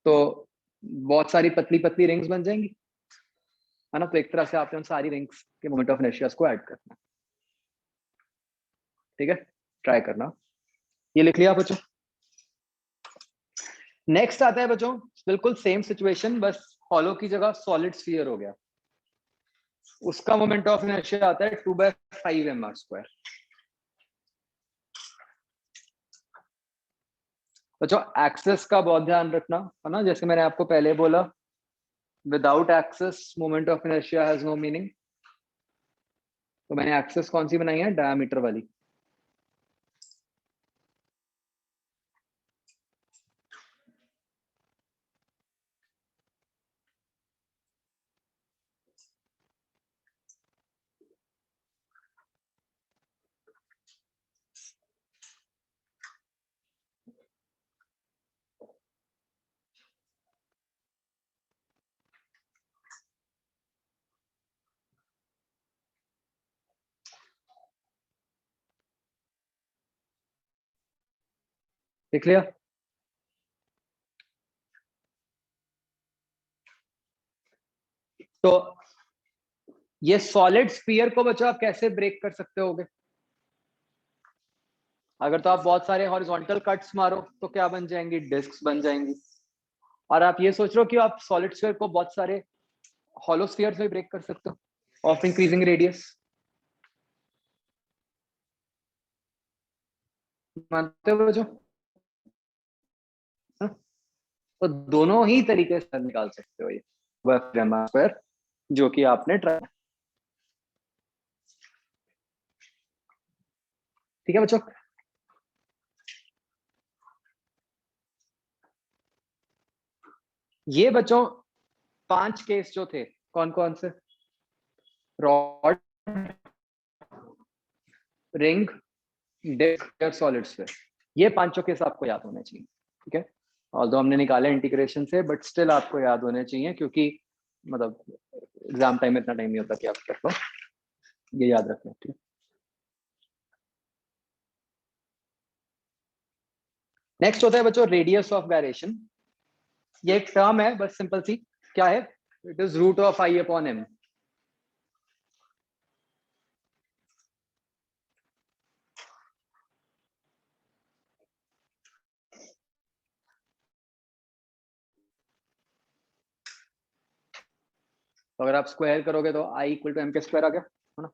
तो बहुत सारी पतली पतली रिंग्स बन जाएंगी है ना। तो एक तरह से आपने उन सारी रिंग्स के मोमेंट ऑफ इनर्शिया को ऐड करना। ठीक है, ट्राई करना। ये लिख लिया बच्चों? नेक्स्ट आता है बच्चों बिल्कुल सेम सिचुएशन, बस हॉलो की जगह सॉलिड स्फीयर हो गया। उसका मोमेंट ऑफ इनर्शिया आता है 2/5 mr²। बच्चों एक्सेस का बहुत ध्यान रखना है ना, जैसे मैंने आपको पहले बोला without axis moment of inertia has no meaning. तो मैंने एक्सेस कौन सी बनाई है? डायमीटर वाली। देख लिया? तो ये सॉलिड स्फीयर को बच्चों आप कैसे ब्रेक कर सकते होगे? अगर तो आप बहुत सारे हॉरिजॉन्टल कट्स मारो तो क्या बन जाएंगी? डिस्क्स बन जाएंगी। और आप ये सोच रहे हो कि आप सॉलिड स्फीयर को बहुत सारे हॉलो स्फीयर्स में ब्रेक कर सकते हो ऑफ इंक्रीजिंग रेडियस। मानते हो बच्चों? हाँ? तो दोनों ही तरीके से निकाल सकते हो ये ग्रामर स्क्वायर, जो कि आपने ट्राई। ठीक है बच्चों? ये बच्चों 5 केस जो थे, कौन कौन से? Rod, ring, disc, solid sphere, ये पांचों केस आपको याद होने चाहिए। ठीक है, ऑल्दो हमने निकाले इंटीग्रेशन से, बट स्टिल आपको याद होने चाहिए, क्योंकि मतलब एग्जाम टाइम में इतना टाइम नहीं होता कि आप कर लो, ये याद रखना। ठीक है, नेक्स्ट होता है बच्चों रेडियस ऑफ गायरेशन। ये एक टर्म है बस सिंपल सी, क्या है? It is root of I upon M. तो अगर आप स्क्वायर करोगे तो आई इक्वल टू एम के स्क्वायर आ गया, है ना?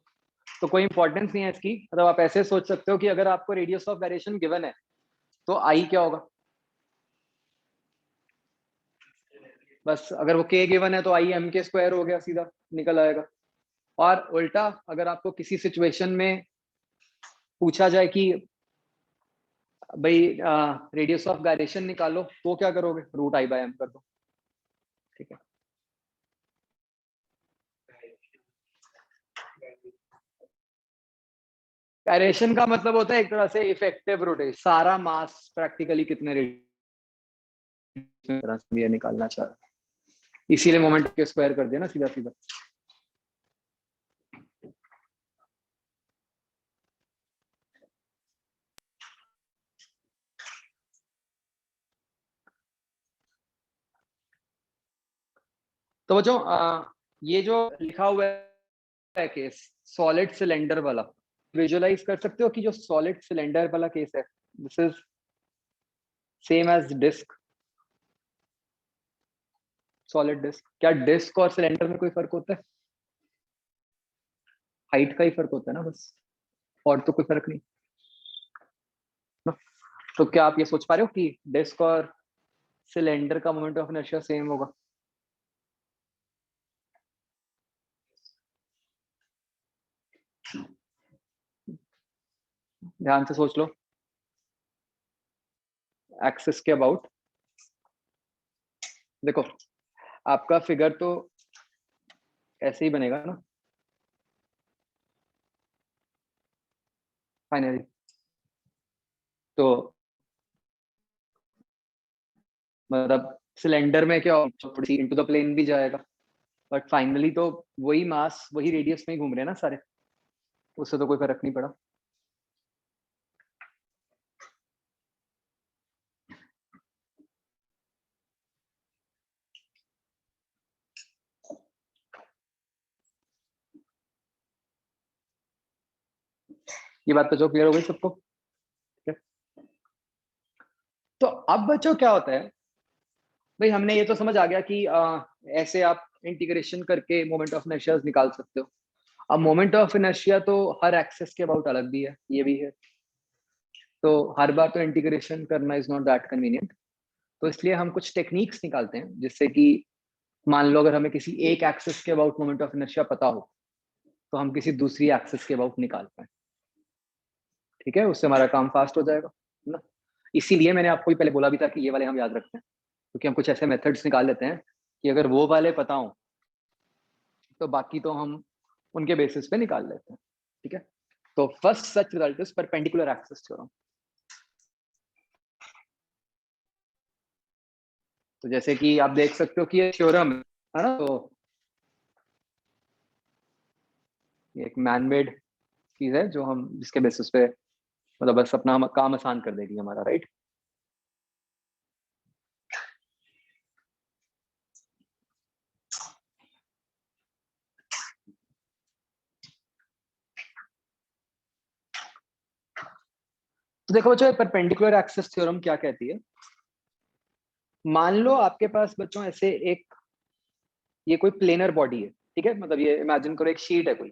तो कोई इंपॉर्टेंस नहीं है इसकी, मतलब आप ऐसे सोच सकते हो कि अगर आपको रेडियस ऑफ वेरिएशन गिवन है तो आई क्या होगा? बस अगर वो के गिवन है तो आई एम के स्क्वायर हो गया, सीधा निकल आएगा। और उल्टा अगर आपको किसी सिचुएशन में पूछा जाए कि भाई रेडियस ऑफ गायरेशन निकालो, तो क्या करोगे? रूट आई बाय एम कर दो। ठीक है, गायरेशन का मतलब होता है एक तरह से इफेक्टिव रोटेशन, सारा मास प्रैक्टिकली कितने तरह से ये निकालना चाह रहा है, इसीलिए मोमेंट के स्क्वायर कर दिया ना सीधा सीधा। तो बच्चों ये जो लिखा हुआ है केस सॉलिड सिलेंडर वाला, विजुअलाइज कर सकते हो कि जो सॉलिड सिलेंडर वाला केस है, this is same as disc, solid disc. क्या डिस्क और सिलेंडर में कोई फर्क होता है? हाइट का ही फर्क होता है ना बस, और तो कोई फर्क नहीं ना? तो क्या आप ये सोच पा रहे हो कि डिस्क और सिलेंडर का मोमेंट ऑफ इनर्शिया सेम होगा? ध्यान से सोच लो, एक्सिस के अबाउट। देखो आपका फिगर तो ऐसे ही बनेगा ना फाइनली, तो मतलब सिलेंडर में क्या थोड़ी इनटू द प्लेन भी जाएगा, बट फाइनली तो वही मास वही रेडियस में ही घूम रहे हैं ना सारे, उससे तो कोई फर्क नहीं पड़ा। ये बात तो जो क्लियर हो गई सबको? ठीक है? तो अब बच्चों क्या होता है, भाई हमने ये तो समझ आ गया कि ऐसे आप इंटीग्रेशन करके मोमेंट ऑफ इनर्शिया निकाल सकते हो। अब मोमेंट ऑफ इनर्शिया तो हर एक्सेस के अबाउट अलग भी है, ये भी है, तो हर बार तो इंटीग्रेशन करना इज नॉट दैट कन्वीनियंट। तो इसलिए हम कुछ टेक्निक्स निकालते हैं, जिससे कि मान लो अगर हमें किसी एक एक्सेस के अबाउट मोमेंट ऑफ इनर्शिया पता हो, तो हम किसी दूसरी एक्सेस के अबाउट निकाल पाए। ठीक है, उससे हमारा काम फास्ट हो जाएगा, है ना? इसीलिए मैंने आपको ही पहले बोला भी था कि ये वाले हम याद रखते हैं, क्योंकि हम कुछ ऐसे मेथड्स निकाल लेते हैं कि अगर वो वाले पता हो तो बाकी तो हम उनके बेसिस पे निकाल लेते हैं। ठीक है, तो first such result is perpendicular axis theorem. तो जैसे कि आप देख सकते हो कि ये थ्योरम है ना, तो ये एक मैनमेड चीज है जो हम जिसके बेसिस पे मतलब बस अपना काम आसान कर देगी हमारा, राइट? तो देखो बच्चों परपेंडिकुलर एक्सिस थ्योरम क्या कहती है। मान लो आपके पास बच्चों ऐसे एक ये कोई प्लेनर बॉडी है, ठीक है, मतलब ये इमेजिन करो एक शीट है कोई,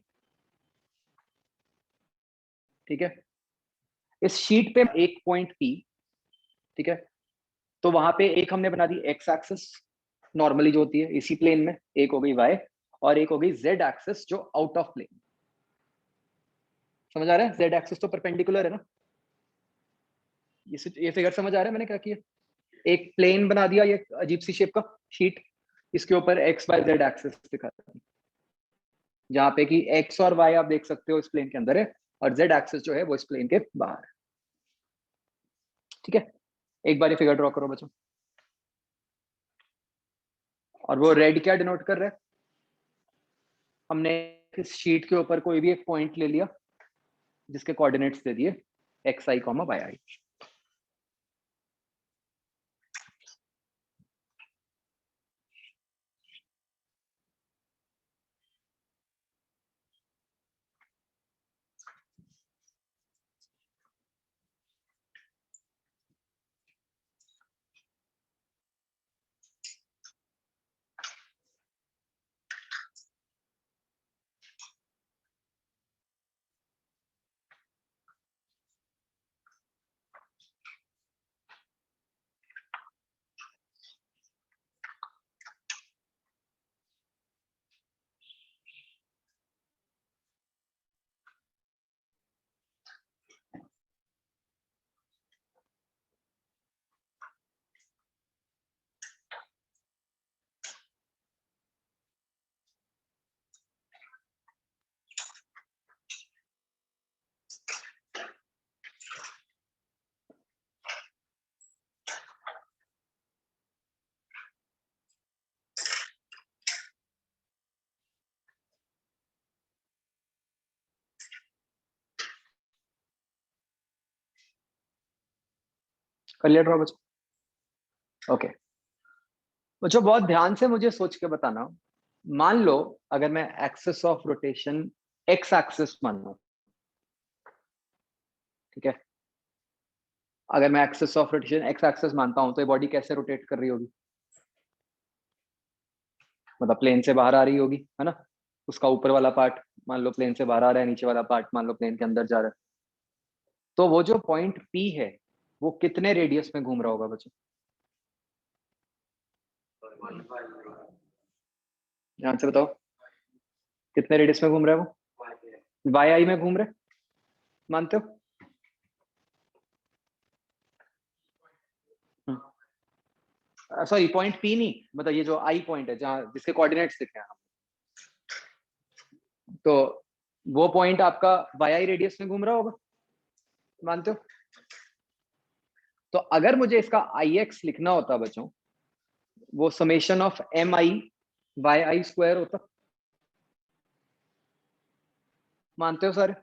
ठीक है। इस शीट पे एक पॉइंट P, ठीक है, तो वहां पे एक हमने बना दी एक्स एक्सिस नॉर्मली जो होती है इसी प्लेन में, एक हो गई वाई और एक हो गई जेड एक्सिस जो आउट ऑफ प्लेन। समझ आ रहा है? जेड एक्सिस तो परपेंडिकुलर है ना, ये फिगर समझ आ रहा है मैंने क्या किया? एक प्लेन बना दिया, ये अजीब सी शेप का शीट, इसके ऊपर एक्स वाई जेड एक्सिस दिखा दी, जहां पे कि एक्स और वाई आप देख सकते हो इस प्लेन के अंदर है और जेड एक्सिस जो है वो इस प्लेन के बाहर है। ठीक है, एक बार ये फिगर ड्रॉ करो बच्चों। और वो रेड क्या डिनोट कर रहा है? हमने इस शीट के ऊपर कोई भी एक पॉइंट ले लिया जिसके कोऑर्डिनेट्स दे दिए एक्स आई कॉमा वाई आई। कर लिया ड्रॉ बच्चों? ओके बच्चों, बहुत ध्यान से मुझे सोच के बताना। मान लो अगर मैं axis of rotation x axis मान लूं, ठीक है, अगर मैं axis of rotation x axis मानता हूं तो ये बॉडी कैसे रोटेट कर रही होगी? मतलब प्लेन से बाहर आ रही होगी, है ना? उसका ऊपर वाला पार्ट मान लो प्लेन से बाहर आ रहा है, नीचे वाला पार्ट मान लो प्लेन के अंदर जा रहा है। तो वो जो पॉइंट P है वो कितने रेडियस में घूम रहा होगा बच्चों? ध्यान से बताओ, कितने रेडियस में घूम रहा है वो? वाई आई में घूम रहा है, मानते हो? सॉरी, पॉइंट P नहीं, मतलब ये जो आई पॉइंट है जहां जिसके कोऑर्डिनेट्स दिखे हैं, तो वो पॉइंट आपका वाई आई रेडियस में घूम रहा होगा, मानते हो? तो अगर मुझे इसका आई एक्स लिखना होता बच्चों, वो summation of M I Y I square होता। मानते हो सर?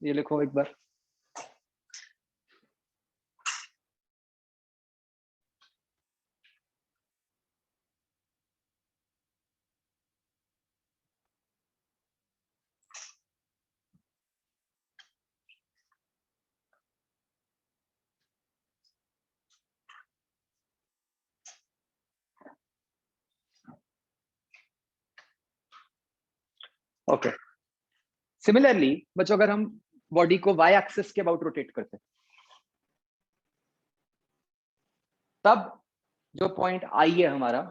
ये लिखो एक बार। ओके, सिमिलरली बच्चों अगर हम बॉडी को वाई एक्सिस के अबाउट रोटेट करते हैं, तब जो पॉइंट आई है हमारा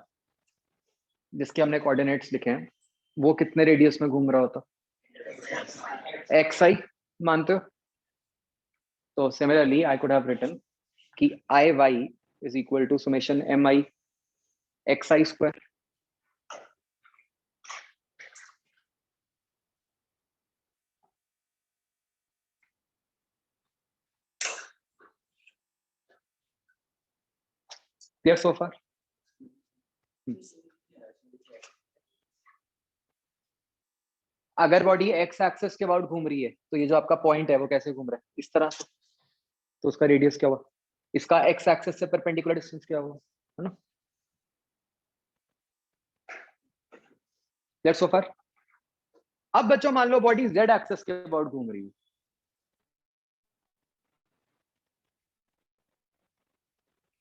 जिसके हमने कोऑर्डिनेट्स लिखे हैं, वो कितने रेडियस में घूम रहा होता? एक्स आई, मानते हो? तो similarly I could have written कि I Y is equal to summation M I X I square. Clear so far? अगर बॉडी एक्स एक्सिस के अबाउट घूम रही है तो ये जो आपका पॉइंट है वो कैसे घूम रहा है? इस तरह से, तो उसका रेडियस क्या हुआ? इसका एक्स एक्सिस से परपेंडिकुलर डिस्टेंस क्या हुआ, है ना? क्लियर सो फार? अब बच्चों मान लो बॉडी जेड एक्सिस के अबाउट घूम रही है,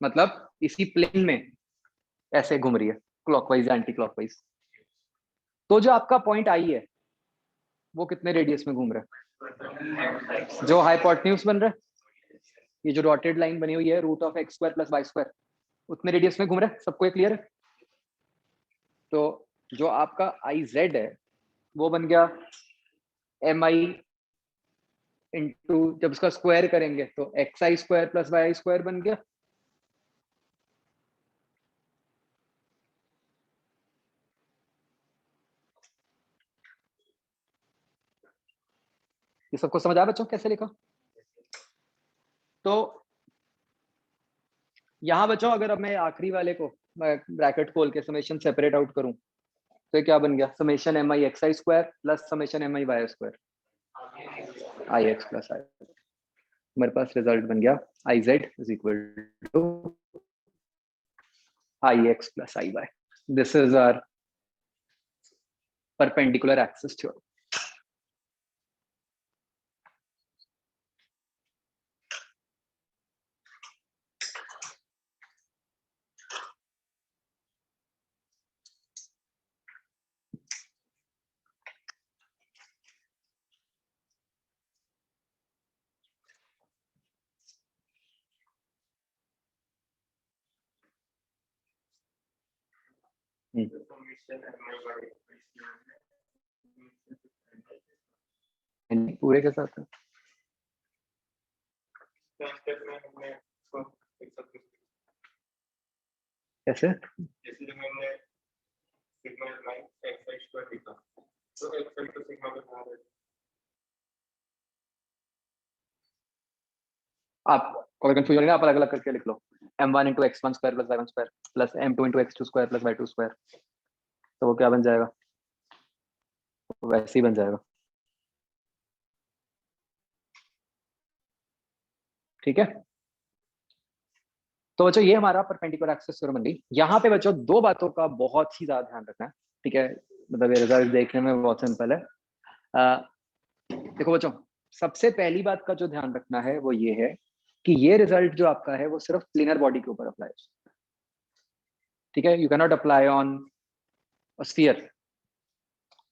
मतलब इसी प्लेन में ऐसे घूम रही है क्लॉकवाइज एंटी क्लॉकवाइज, तो जो आपका पॉइंट आई है वो कितने रेडियस में घूम रहा है? जो हाइपोटेन्यूज बन रहा है ये जो डॉटेड लाइन बनी हुई है root of X square plus Y square उतने रेडियस में घूम रहा है, सबको ये क्लियर है? तो जो आपका आई जेड है वो बन गया एम आई इंटू, जब उसका स्क्वायर करेंगे तो x I square plus Y square बन गया। ये सबको समझ आया बच्चों कैसे लिखा? तो यहां बच्चों अगर अब मैं आखिरी वाले को ब्रैकेट खोल के समेशन सेपरेट आउट करूं तो ये क्या बन गया, summation M I X I square plus summation M I Y square I X plus I. मेरे पास रिजल्ट बन गया I Z is equal to I X plus I Y. This is our perpendicular axis theorem. पूरे के साथ कैसे? आप कोई कंफ्यूजन नहीं, आप अलग अलग करके लिख लो, m1 into X one square plus Y one square plus m2 into X two square plus Y two square, तो वो क्या बन जाएगा, वैसे ही बन जाएगा। ठीक है, तो बच्चों ये हमारा परपेंडिकुलर एक्सिस थ्योरम बन गई। यहाँ पे बच्चों दो बातों का बहुत ही ज्यादा ध्यान रखना है। ठीक है, मतलब ये रिजल्ट देखने में बहुत सिंपल है। देखो बच्चों, सबसे पहली बात का जो ध्यान रखना है वो ये है कि ये रिजल्ट जो आपका है वो सिर्फ प्लेनर बॉडी के ऊपर अप्लाई है। ठीक है, you can not apply on a sphere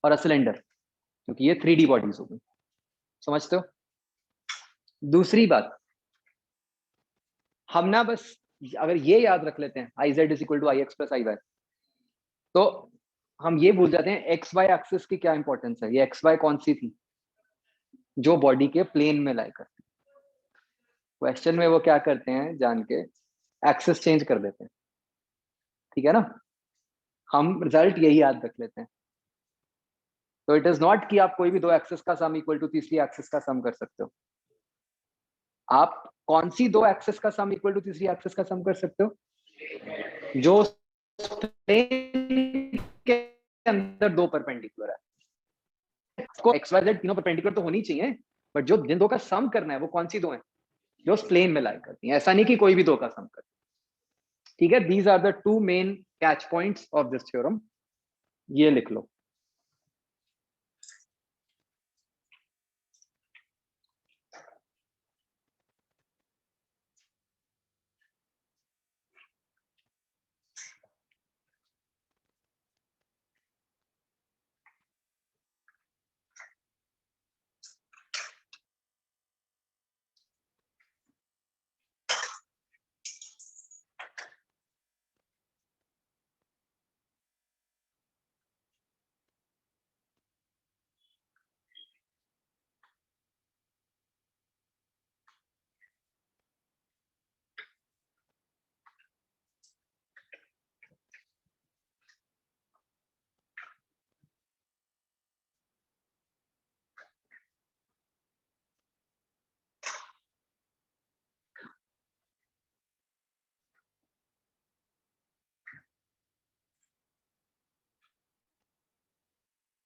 और अ सिलेंडर, क्योंकि ये 3D बॉडीज होगी। समझते हो? दूसरी बात, हम ना बस अगर ये याद रख लेते हैं I Z is equal to I X plus I Y, तो हम ये भूल जाते हैं एक्स वाई एक्सिस की क्या इंपॉर्टेंस है। ये एक्स वाई कौन सी थी, जो बॉडी के प्लेन में लाई करती। क्वेश्चन में वो क्या करते हैं जान के, एक्सिस चेंज कर देते हैं। ठीक है ना, हम रिजल्ट यही याद रख लेते हैं। तो इट इज नॉट कि आप कोई भी दो एक्सिस का सम इक्वल टू तीसरी एक्सिस का सम कर सकते हो। आप कौन सी दो एक्सिस का सम इक्वल टू तीसरी एक्सिस का सम कर सकते हो, जो प्लेन के अंदर दो परपेंडिकुलर है। इसको एक्स वाई जेड तीनों परपेंडिकुलर तो होनी चाहिए, बट जो जिन दो का सम करना है वो कौन सी दो है, जो उस प्लेन में लाई करती है। ऐसा नहीं कि कोई भी दो का सम कर। ठीक है, these are the two main catch points of this theorem, ये लिख लो।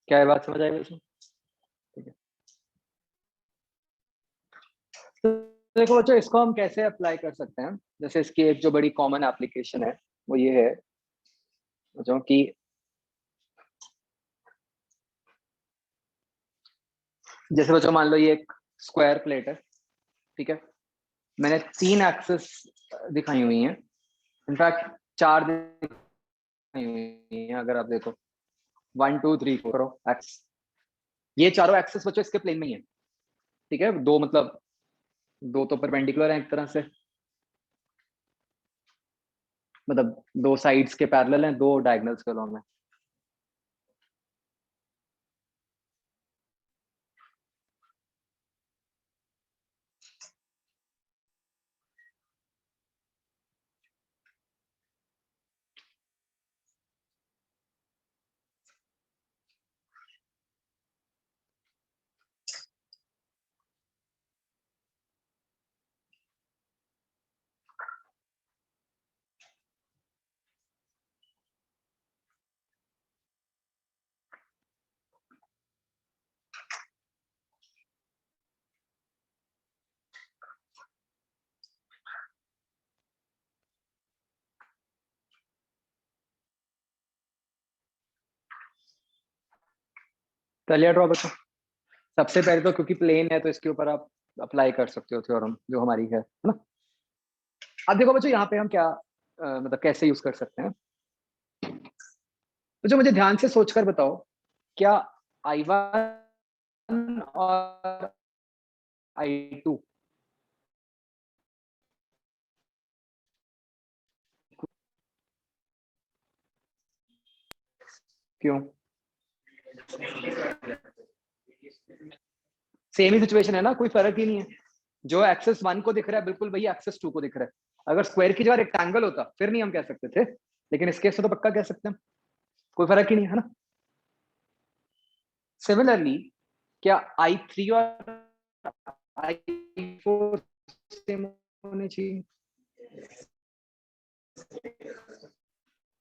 क्या है बात समझ आई वैसे? ठीक है, तो देखो बच्चों, इसको हम कैसे अप्लाई कर सकते हैं। जैसे इसकी एक जो बड़ी कॉमन एप्लीकेशन है वो ये है बच्चों कि जैसे बच्चों मान लो ये एक स्क्वायर प्लेट है। ठीक है, मैंने तीन एक्सिस दिखाई हुई हैं, इनफैक्ट चार दिखाई हुई हैं। अगर आप देखो 1 2 3 4 एक्स, ये चारों एक्सिस बच्चों इसके प्लेन में ही है। ठीक है, दो मतलब दो तो परपेंडिकुलर है एक तरह से, मतलब दो साइड्स के पैरेलल हैं, दो डायगोनल्स के अलॉन्ग है। चलिए ड्रॉ बच्चों, सबसे पहले तो क्योंकि प्लेन है तो इसके ऊपर आप अप्लाई कर सकते हो थ्योरम जो हमारी है ना। अब देखो बच्चों यहाँ पे हम क्या मतलब कैसे यूज कर सकते हैं। तो जो मुझे ध्यान से सोचकर बताओ, क्या I1 और I2 क्यों? सेम ही सिचुएशन है ना, कोई फर्क ही नहीं है। जो एक्सेस 1 को दिख रहा है बिल्कुल वही एक्सेस 2 को दिख रहा है। अगर स्क्वायर की जगह रेक्टेंगल होता फिर नहीं हम कह सकते थे, लेकिन इस केस में तो पक्का कह सकते हैं, कोई फर्क ही नहीं है ना। सिमिलरली क्या I3 और I4 सेम होने चाहिए?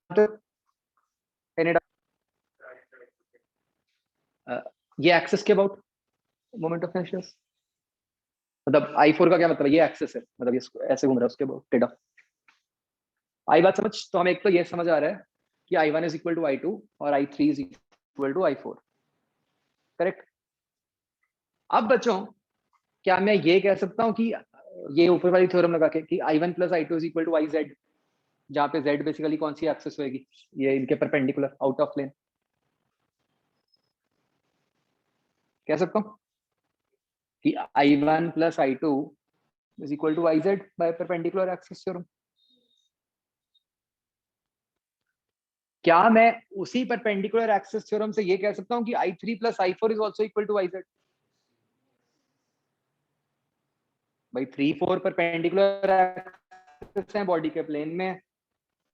तो ये एक्सेस के अबाउट मोमेंट ऑफ इनर्शिया, मतलब I4 का क्या मतलब, ये एक्सेस है, मतलब ये ऐसे घूम रहा है उसके अबाउट टेढ़ा। आई बात समझ? तो हमें एक तो ये समझ आ रहा है कि I1 is equal to I2 और I3 is equal to I4, correct. अब बच्चों क्या मैं ये कह सकता हूँ कि ये ऊपर वाली थ्योरम लगा के कि I1 plus I2 is equal to IZ, जहाँ पे Z बेसिकली कौन सी एक्सेस होगी, ये इनके परपेंडिकुलर आउट ऑफ प्लेन, कह सकता हूँ कि I1 plus I2 is equal to IZ by perpendicular axis theorem. क्या मैं उसी परपेंडिकुलर एक्सिस थ्योरम से ये कह सकता हूँ कि I3 plus I4 is also equal to IZ? भाई 3 4 परपेंडिकुलर एक्सिस हैं बॉडी के प्लेन में,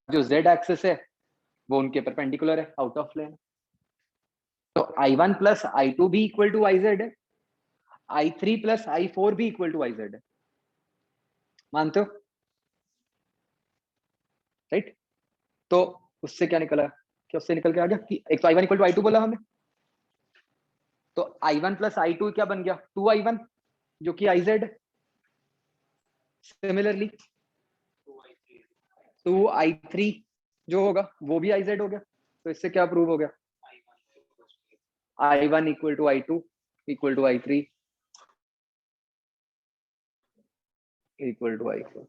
जो Z एक्सिस है वो उनके परपेंडिकुलर है आउट ऑफ प्लेन। तो I1 प्लस I2 भी इक्वल टू IZ है, I3 प्लस I4 भी इक्वल टू IZ है, मानते हो? राइट। तो उससे क्या निकला, क्या उससे निकल के आ गया कि एक तो I1 इक्वल टू I2 बोला हमने, तो I1 प्लस I2 क्या बन गया, 2I1 जो कि IZ है। सिमिलरली 2I3 जो होगा वो भी IZ हो गया। तो इससे क्या प्रूव हो गया, I1 equal to I2 equal to I3 equal to I4।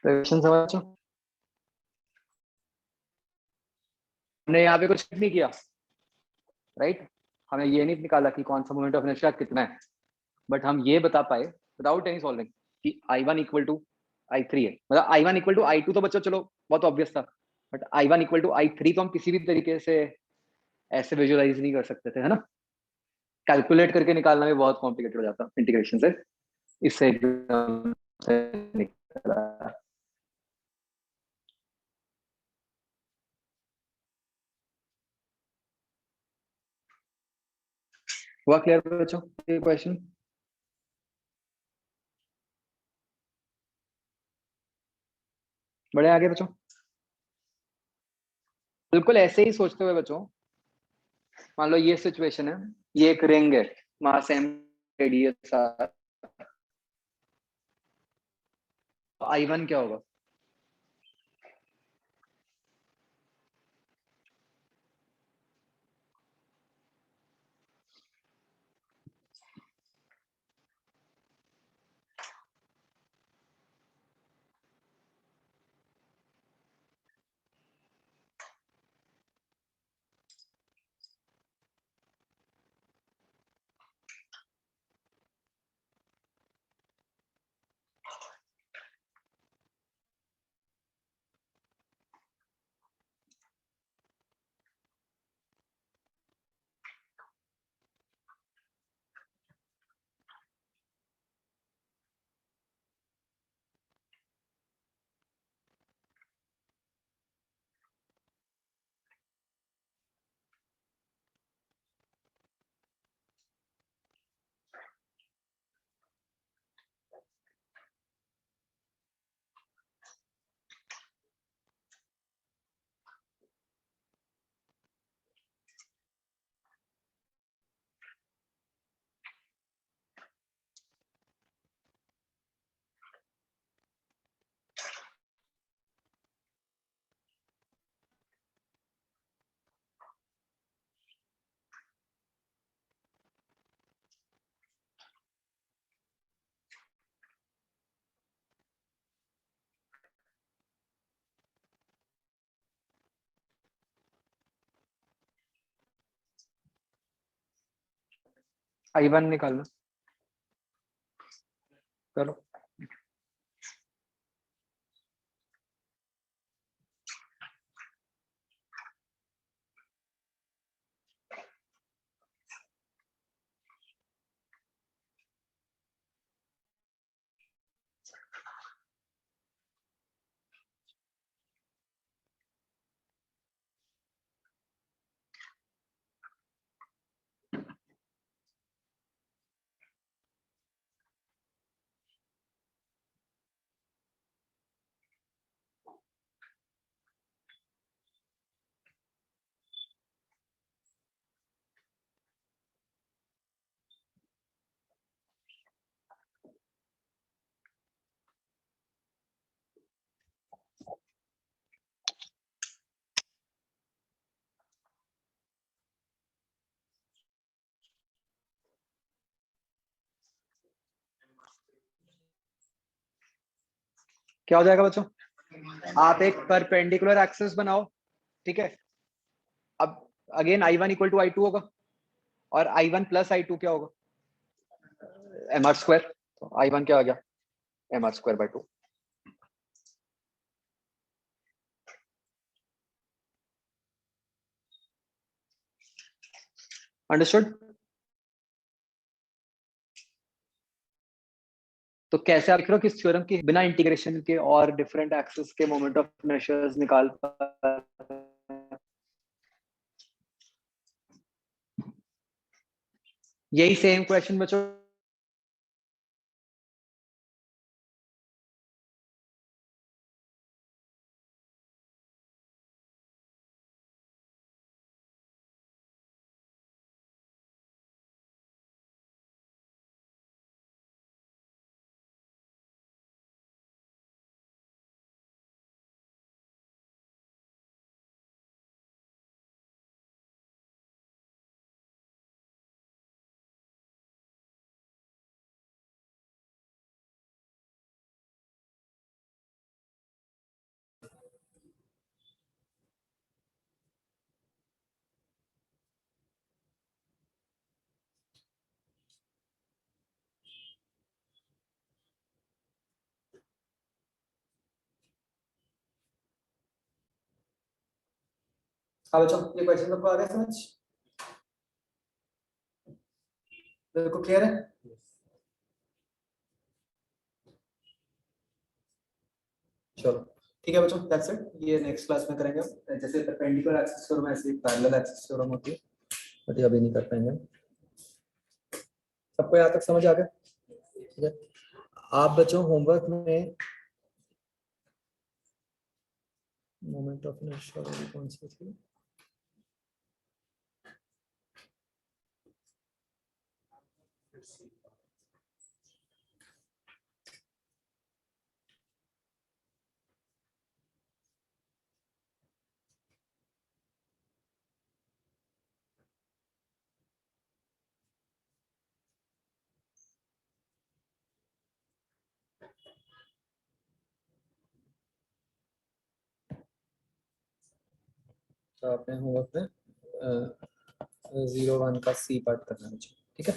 Question समझो, हमने यहाँ पे कुछ नहीं किया, राइट। हमें ये नहीं निकाला कि कौन सा मोमेंट ऑफ इनर्शिया कितना है, बट हम ये बता पाए विदाउट एनी सॉल्विंग कि I1 इक्वल टू I3 है। मतलब I1 इक्वल टू I2 तो बच्चों चलो बहुत ऑब्वियस था, but I1 equal to I3 तो हम किसी भी तरीके से ऐसे विजुअलाइज नहीं कर सकते थे, है ना। कैलकुलेट करके निकालना भी बहुत कॉम्प्लिकेटेड हो जाता इंटीग्रेशन से, इससे एकदम से निकला। हुआ क्लियर बच्चों ये क्वेश्चन? बढ़े आगे बच्चों। बिल्कुल ऐसे ही सोचते हुए बच्चों, मान लो ये सिचुएशन है, ये एक रिंग है, मास m, रेडियस r, I1 क्या होगा? I1 निकालना, करो। क्या हो जाएगा बच्चों? आप एक परपेंडिकुलर एक्सिस बनाओ, ठीक है। अब again I1 equal to I2 होगा, और I1 प्लस I2 क्या होगा? mr square. तो I1 क्या आ गया? mr square by 2। अंडरस्टूड? तो कैसे आप देख रहे हो कि इस थ्योरम की बिना इंटीग्रेशन के और डिफरेंट एक्सिस के मोमेंट ऑफ इनर्शियाज निकाल पा, यही सेम क्वेश्चन बच्चों हाँ बच्चों, ये क्वेश्चन आपको आ गया समझ? बिल्कुल क्लियर है? चलो ठीक है बच्चों, दैट्स इट। ये नेक्स्ट क्लास में करेंगे हम। जैसे परपेंडिकुलर एक्सिस थ्योरम ऐसे पैरेलल एक्सिस थ्योरम होती है, बट ये अभी नहीं कर पाएंगे। सबको यहाँ तक समझ आ गया? ठीक है, आप बच्चों होमवर्क में मोमेंट ऑफ इनर्शिया वाली कौन सी थी? तो आपने होमवर्क में 01 का सी पार्ट करना है, ठीक है?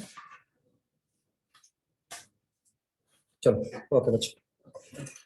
चलो ओके बच्चों।